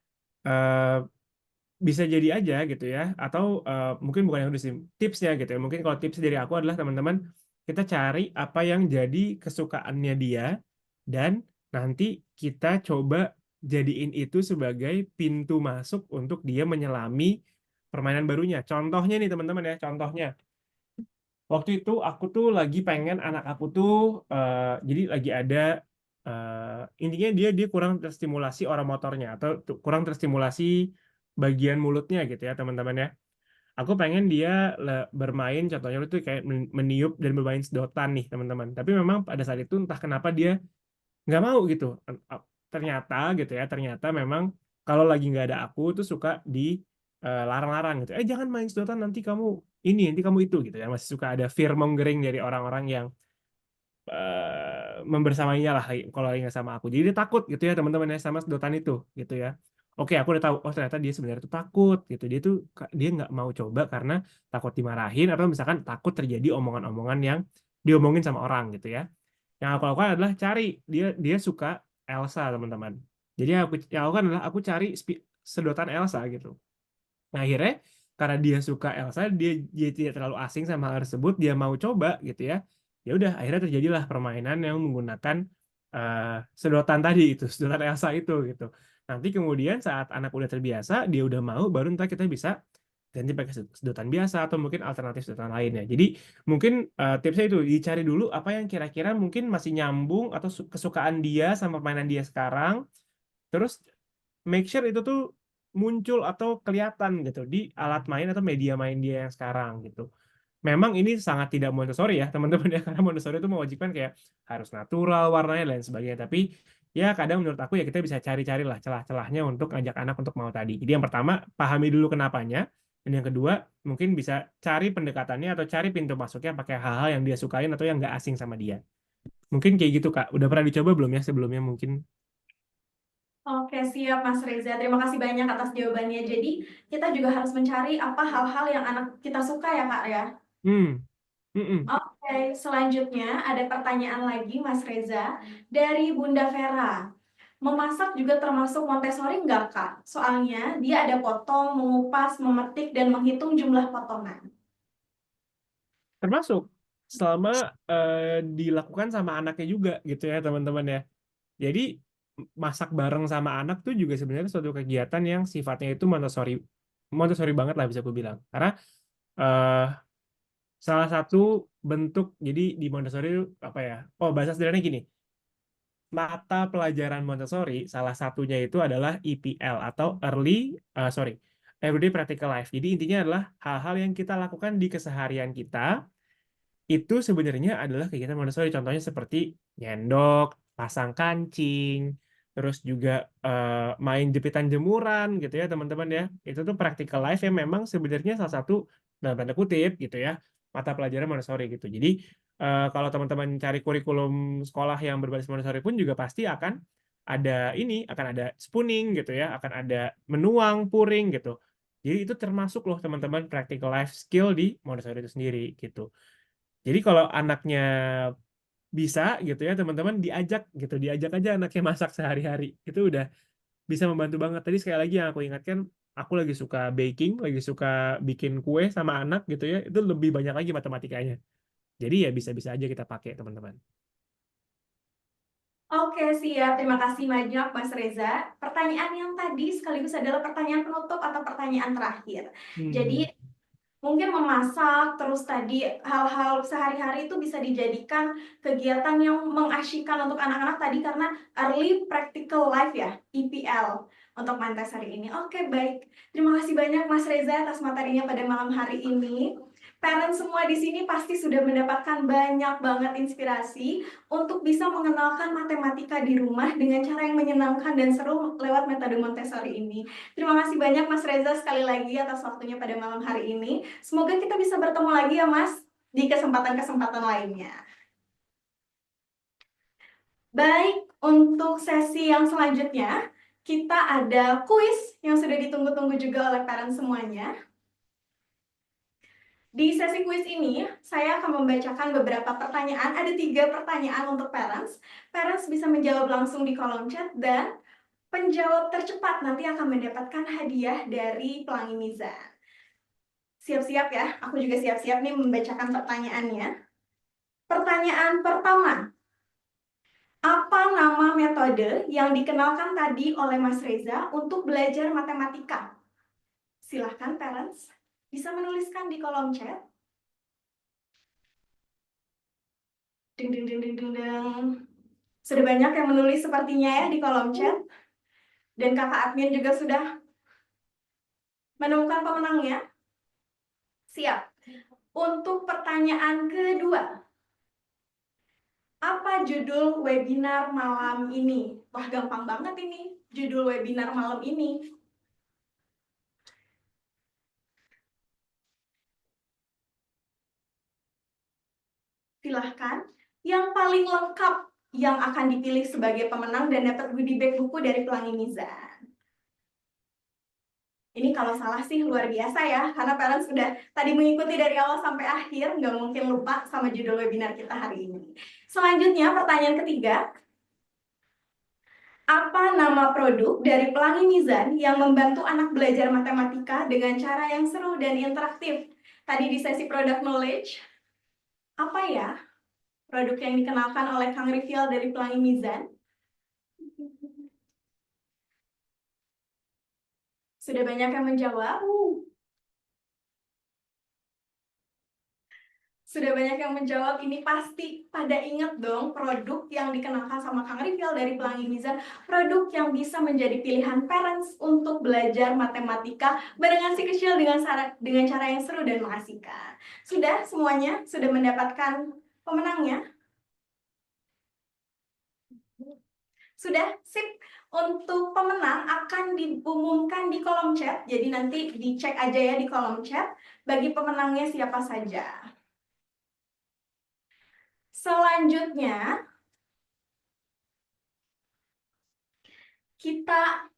bisa jadi aja gitu ya, atau mungkin bukan yang udah sih, tipsnya gitu ya. Mungkin kalau tips dari aku adalah teman-teman, kita cari apa yang jadi kesukaannya dia, dan nanti kita coba jadiin itu sebagai pintu masuk untuk dia menyelami permainan barunya. Contohnya nih teman-teman ya, contohnya. Waktu itu aku tuh lagi pengen anak aku tuh, jadi lagi ada, intinya dia kurang terstimulasi oromotornya, atau kurang terstimulasi bagian mulutnya gitu ya teman-teman ya. Aku pengen dia bermain, contohnya itu kayak meniup dan bermain sedotan nih teman-teman. Tapi memang pada saat itu entah kenapa dia nggak mau gitu. Ternyata gitu ya, ternyata memang kalau lagi nggak ada aku tuh suka larang-larang gitu. Jangan main sedotan, nanti kamu itu gitu ya. Masih suka ada fear mongering dari orang-orang yang membersamainya lah kalau lagi nggak sama aku. Jadi dia takut gitu ya teman-teman ya sama sedotan itu gitu ya. Oke, aku udah tahu. Oh, ternyata dia sebenarnya tuh takut gitu. Dia nggak mau coba karena takut dimarahin, atau misalkan takut terjadi omongan-omongan yang diomongin sama orang gitu ya. Yang aku lakukan adalah cari dia suka Elsa teman-teman. Jadi yang aku lakukan adalah aku cari sedotan Elsa gitu. Nah akhirnya karena dia suka Elsa, dia tidak terlalu asing sama hal tersebut, dia mau coba gitu ya. Ya udah akhirnya terjadilah permainan yang menggunakan sedotan tadi itu, sedotan Elsa itu gitu. Nanti kemudian saat anak udah terbiasa, dia udah mau, baru ntar kita bisa ganti pakai sedotan biasa atau mungkin alternatif sedotan lainnya. Jadi mungkin tipsnya itu dicari dulu apa yang kira-kira mungkin masih nyambung atau kesukaan dia sama permainan dia sekarang. Terus make sure itu tuh muncul atau kelihatan gitu di alat main atau media main dia yang sekarang gitu. Memang ini sangat tidak Montessori ya teman-teman ya, karena Montessori itu mewajibkan kayak harus natural warnanya dan lain sebagainya. Tapi ya kadang menurut aku ya kita bisa cari-carilah celah-celahnya untuk ngajak anak untuk mau tadi. Jadi yang pertama pahami dulu kenapanya, dan yang kedua mungkin bisa cari pendekatannya atau cari pintu masuknya pakai hal-hal yang dia sukain atau yang nggak asing sama dia. Mungkin kayak gitu Kak. Udah pernah dicoba belum ya sebelumnya mungkin? Oke, siap Mas Reza. Terima kasih banyak atas jawabannya. Jadi, kita juga harus mencari apa hal-hal yang anak kita suka ya, Kak ya. Hmm, mm-mm. Oke, selanjutnya ada pertanyaan lagi Mas Reza dari Bunda Vera. Memasak juga termasuk Montessori nggak, Kak? Soalnya dia ada potong, mengupas, memetik, dan menghitung jumlah potongan. Termasuk selama dilakukan sama anaknya juga gitu ya teman-teman ya. Jadi masak bareng sama anak tuh juga sebenarnya suatu kegiatan yang sifatnya itu Montessori, Montessori banget lah bisa aku bilang. Karena eh, salah satu bentuk jadi di Montessori itu apa ya? Oh bahasa sederhananya gini, mata pelajaran Montessori salah satunya itu adalah EPL atau Everyday Practical Life. Jadi intinya adalah hal-hal yang kita lakukan di keseharian kita itu sebenarnya adalah kegiatan Montessori. Contohnya seperti nyendok, pasang kancing, terus juga main jepitan jemuran gitu ya teman-teman ya. Itu tuh practical life yang memang sebenarnya salah satu dalam tanda kutip gitu ya mata pelajaran Montessori gitu. Jadi kalau teman-teman cari kurikulum sekolah yang berbasis Montessori pun juga pasti akan akan ada spooning gitu ya, akan ada menuang, puring gitu. Jadi itu termasuk loh teman-teman practical life skill di Montessori itu sendiri gitu. Jadi kalau anaknya bisa gitu ya teman-teman diajak aja anaknya masak sehari-hari. Itu udah bisa membantu banget. Tadi sekali lagi yang aku ingatkan, aku lagi suka baking, lagi suka bikin kue sama anak gitu ya. Itu lebih banyak lagi matematikanya. Jadi ya bisa-bisa aja kita pakai teman-teman. Oke, siap. Terima kasih banyak Mas Reza. Pertanyaan yang tadi sekaligus adalah pertanyaan penutup atau pertanyaan terakhir. Jadi, Hmm. mungkin memasak, terus tadi hal-hal sehari-hari itu bisa dijadikan kegiatan yang mengasyikkan untuk anak-anak tadi karena early practical life ya, EPL untuk Montessori ini. Oke, baik. Terima kasih banyak Mas Reza atas materinya pada malam hari ini. Parents semua di sini pasti sudah mendapatkan banyak banget inspirasi untuk bisa mengenalkan matematika di rumah dengan cara yang menyenangkan dan seru lewat metode Montessori ini. Terima kasih banyak Mas Reza sekali lagi atas waktunya pada malam hari ini. Semoga kita bisa bertemu lagi ya Mas di kesempatan-kesempatan lainnya. Baik, untuk sesi yang selanjutnya kita ada kuis yang sudah ditunggu-tunggu juga oleh parents semuanya. Di sesi kuis ini, saya akan membacakan beberapa pertanyaan. Ada 3 pertanyaan untuk parents. Parents bisa menjawab langsung di kolom chat dan penjawab tercepat nanti akan mendapatkan hadiah dari Pelangi Mizan. Siap-siap ya, aku juga siap-siap nih membacakan pertanyaannya. Pertanyaan pertama, apa nama metode yang dikenalkan tadi oleh Mas Reza untuk belajar matematika? Silahkan parents, bisa menuliskan di kolom chat. Ding, ding, ding, ding, ding, ding. Sudah banyak yang menulis sepertinya ya di kolom chat. Dan kakak admin juga sudah menemukan pemenangnya. Siap. Untuk pertanyaan kedua, apa judul webinar malam ini? Wah, gampang banget ini judul webinar malam ini. Silahkan. Yang paling lengkap yang akan dipilih sebagai pemenang dan dapat goodie bag buku dari Pelangi Mizan. Ini kalau salah sih luar biasa ya, karena parents sudah tadi mengikuti dari awal sampai akhir, nggak mungkin lupa sama judul webinar kita hari ini. Selanjutnya, pertanyaan ketiga. Apa nama produk dari Pelangi Mizan yang membantu anak belajar matematika dengan cara yang seru dan interaktif? Tadi di sesi product knowledge, apa ya produk yang dikenalkan oleh Kang Rivial dari Pelangi Mizan? Sudah banyak yang menjawab. Sudah banyak yang menjawab, ini pasti pada ingat dong produk yang dikenalkan sama Kang Rivial dari Pelangi Mizan, produk yang bisa menjadi pilihan parents untuk belajar matematika barengan si kecil dengan cara yang seru dan mengasihkan. Sudah semuanya? Sudah mendapatkan pemenangnya? Sudah? Sip. Untuk pemenang akan diumumkan di kolom chat, jadi nanti dicek aja ya di kolom chat bagi pemenangnya siapa saja. Selanjutnya, kita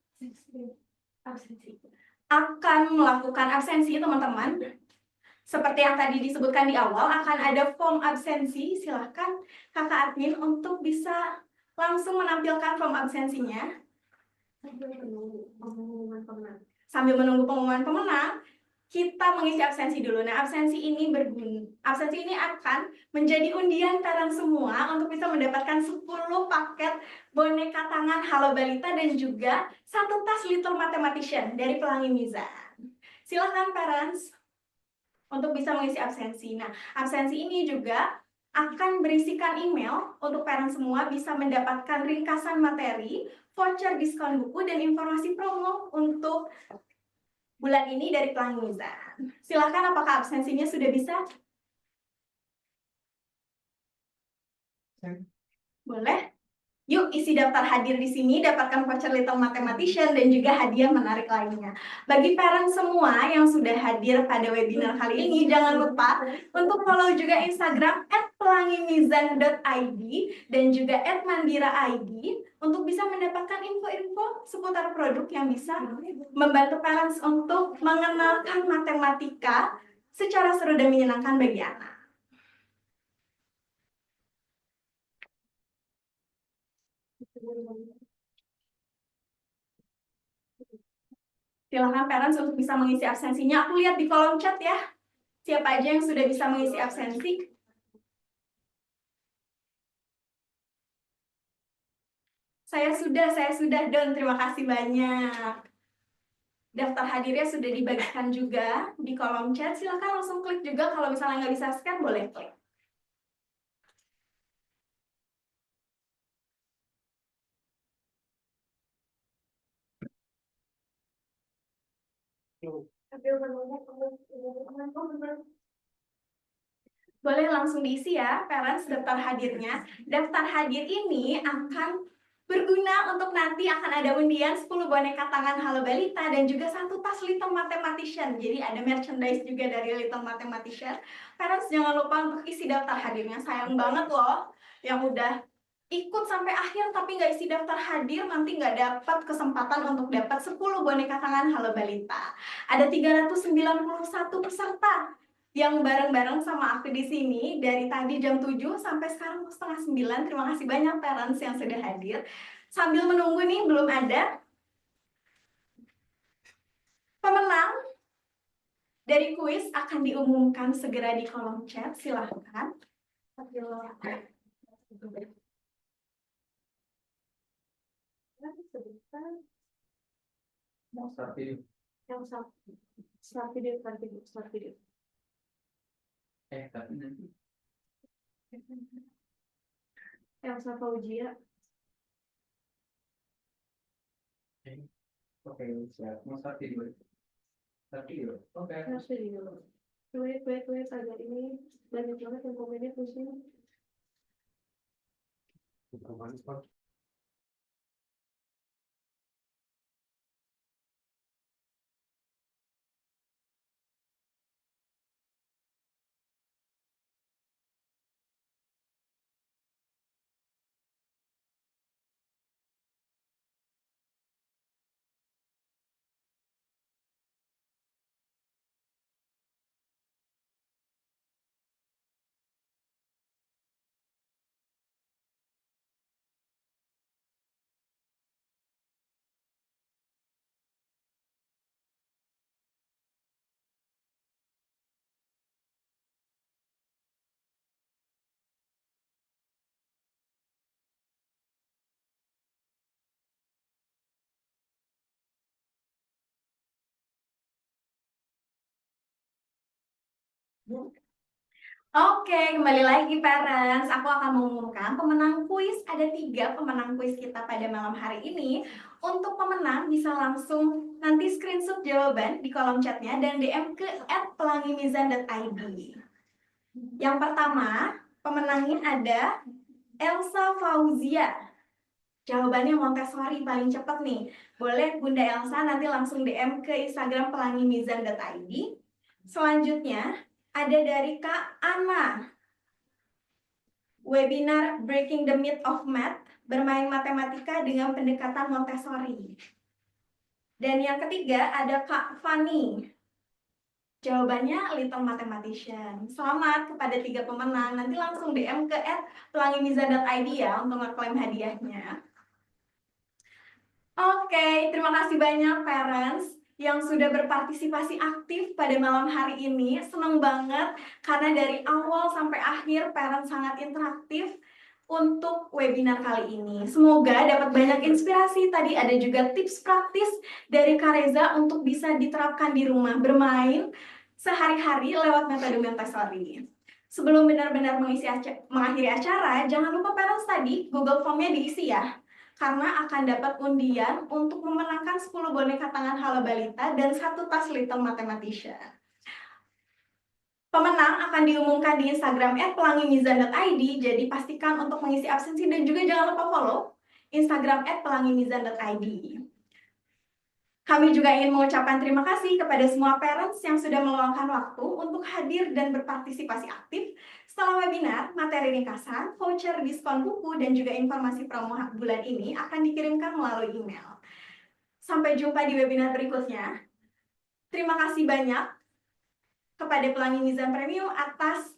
akan melakukan absensi, teman-teman. Seperti yang tadi disebutkan di awal, akan ada form absensi. Silahkan kakak admin untuk bisa langsung menampilkan form absensinya. Sambil menunggu pengumuman pemenang, kita mengisi absensi dulu. Nah, absensi ini akan menjadi undian parent semua untuk bisa mendapatkan 10 paket boneka tangan Halo Balita dan juga 1 tas Little Mathematician dari Pelangi Mizan. Silahkan parents untuk bisa mengisi absensi. Nah, absensi ini juga akan berisikan email untuk parent semua bisa mendapatkan ringkasan materi, voucher diskon buku, dan informasi promo untuk bulan ini dari Pelangi Mizan. Silahkan, apakah absensinya sudah bisa? Boleh? Yuk isi daftar hadir di sini, dapatkan voucher Little Mathematician dan juga hadiah menarik lainnya. Bagi parent semua yang sudah hadir pada webinar kali ini, jangan lupa untuk follow juga Instagram @pelangimizan.id dan juga @mandira.id untuk bisa mendapatkan info-info seputar produk yang bisa membantu parents untuk mengenalkan matematika secara seru dan menyenangkan bagi anak. Silahkan parents untuk bisa mengisi absensinya. Aku lihat di kolom chat ya. Siapa aja yang sudah bisa mengisi absensi? Saya sudah, Don. Terima kasih banyak. Daftar hadirnya sudah dibagikan juga di kolom chat. Silahkan langsung klik juga. Kalau misalnya nggak bisa scan, boleh klik. Boleh langsung diisi ya, parents, daftar hadirnya. Daftar hadir ini akan berguna untuk nanti akan ada undian 10 boneka tangan Halo Balita dan juga 1 tas Little Mathematician. Jadi ada merchandise juga dari Little Mathematician. Parents jangan lupa untuk isi daftar hadirnya. Sayang banget loh yang udah ikut sampai akhir tapi nggak isi daftar hadir, nanti nggak dapat kesempatan untuk dapat 10 boneka tangan Halo Balita. Ada 391 peserta yang bareng-bareng sama aku di sini dari tadi jam 7 sampai sekarang 8:30. Terima kasih banyak parents yang sudah hadir. Sambil menunggu nih, belum ada pemenang dari kuis akan diumumkan segera di kolom chat. Silahkan. Start video. Tapi nanti Elsa Fauzia. oke, siap. Mau start video. Oke. Wait, agak ini banyak banget yang komennya pusing. Oke, kembali lagi parents. Aku akan mengumumkan pemenang kuis. Ada 3 pemenang kuis kita pada malam hari ini. Untuk pemenang bisa langsung nanti screenshot jawaban di kolom chatnya dan DM ke @pelangimizan.id. Yang pertama, pemenangnya ada Elsa Fauzia. Jawabannya Montessori paling cepat nih. Boleh Bunda Elsa nanti langsung DM ke Instagram pelangimizan.id. Selanjutnya ada dari Kak Ana. webinar Breaking the Myth of Math, bermain matematika dengan pendekatan Montessori. Dan yang ketiga ada Kak Fani. Jawabannya Little Mathematician. Selamat kepada 3 pemenang. Nanti langsung DM ke @pelangimizan.id ya untuk ngeklaim hadiahnya. Oke, terima kasih banyak parents yang sudah berpartisipasi aktif pada malam hari ini. Senang banget karena dari awal sampai akhir parents sangat interaktif untuk webinar kali ini. Semoga dapat banyak inspirasi. Tadi ada juga tips praktis dari Kak Reza untuk bisa diterapkan di rumah bermain sehari-hari lewat metode Montessori. Sebelum benar-benar mengakhiri acara, jangan lupa parents tadi Google Form-nya diisi ya. Karena akan dapat undian untuk memenangkan 10 boneka tangan Hala Balita dan 1 tas Little Mathematician. Pemenang akan diumumkan di Instagram @pelangimizan.id, jadi pastikan untuk mengisi absensi dan juga jangan lupa follow Instagram @pelangimizan.id. Kami juga ingin mengucapkan terima kasih kepada semua parents yang sudah meluangkan waktu untuk hadir dan berpartisipasi aktif. Setelah webinar, materi ringkasan, voucher diskon buku, dan juga informasi promo bulan ini akan dikirimkan melalui email. Sampai jumpa di webinar berikutnya. Terima kasih banyak kepada Pelangi Mizan Premium atas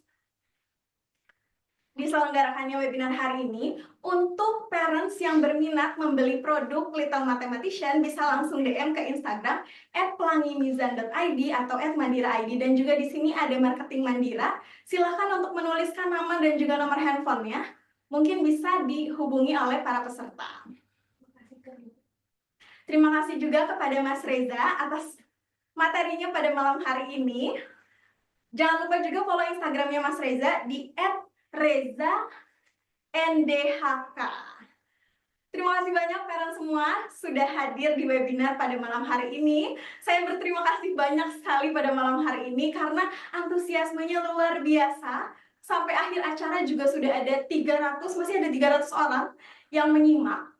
diselenggarakannya webinar hari ini. Untuk parents yang berminat membeli produk Little Mathematician bisa langsung DM ke Instagram @pelangimizan.id atau @mandira.id, dan juga di sini ada marketing Mandira. Silakan untuk menuliskan nama dan juga nomor handphonenya. Mungkin bisa dihubungi oleh para peserta. Terima kasih juga kepada Mas Reza atas materinya pada malam hari ini. Jangan lupa juga follow Instagramnya Mas Reza di @reza_ndhk. Terima kasih banyak parents semua sudah hadir di webinar pada malam hari ini. Saya berterima kasih banyak sekali pada malam hari ini karena antusiasmenya luar biasa. Sampai akhir acara juga sudah ada 300, masih ada 300 orang yang menyimak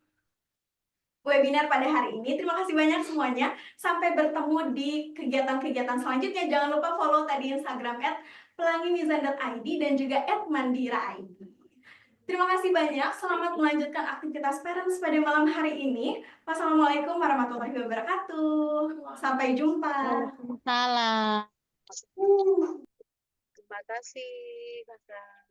webinar pada hari ini. Terima kasih banyak semuanya. Sampai bertemu di kegiatan-kegiatan selanjutnya. Jangan lupa follow tadi Instagram @pelangimizan.id dan juga @mandira.id. Terima kasih banyak. Selamat melanjutkan aktivitas parents pada malam hari ini. Wassalamualaikum warahmatullahi wabarakatuh. Sampai jumpa. Waalaikumsalam. Terima kasih, Kakak.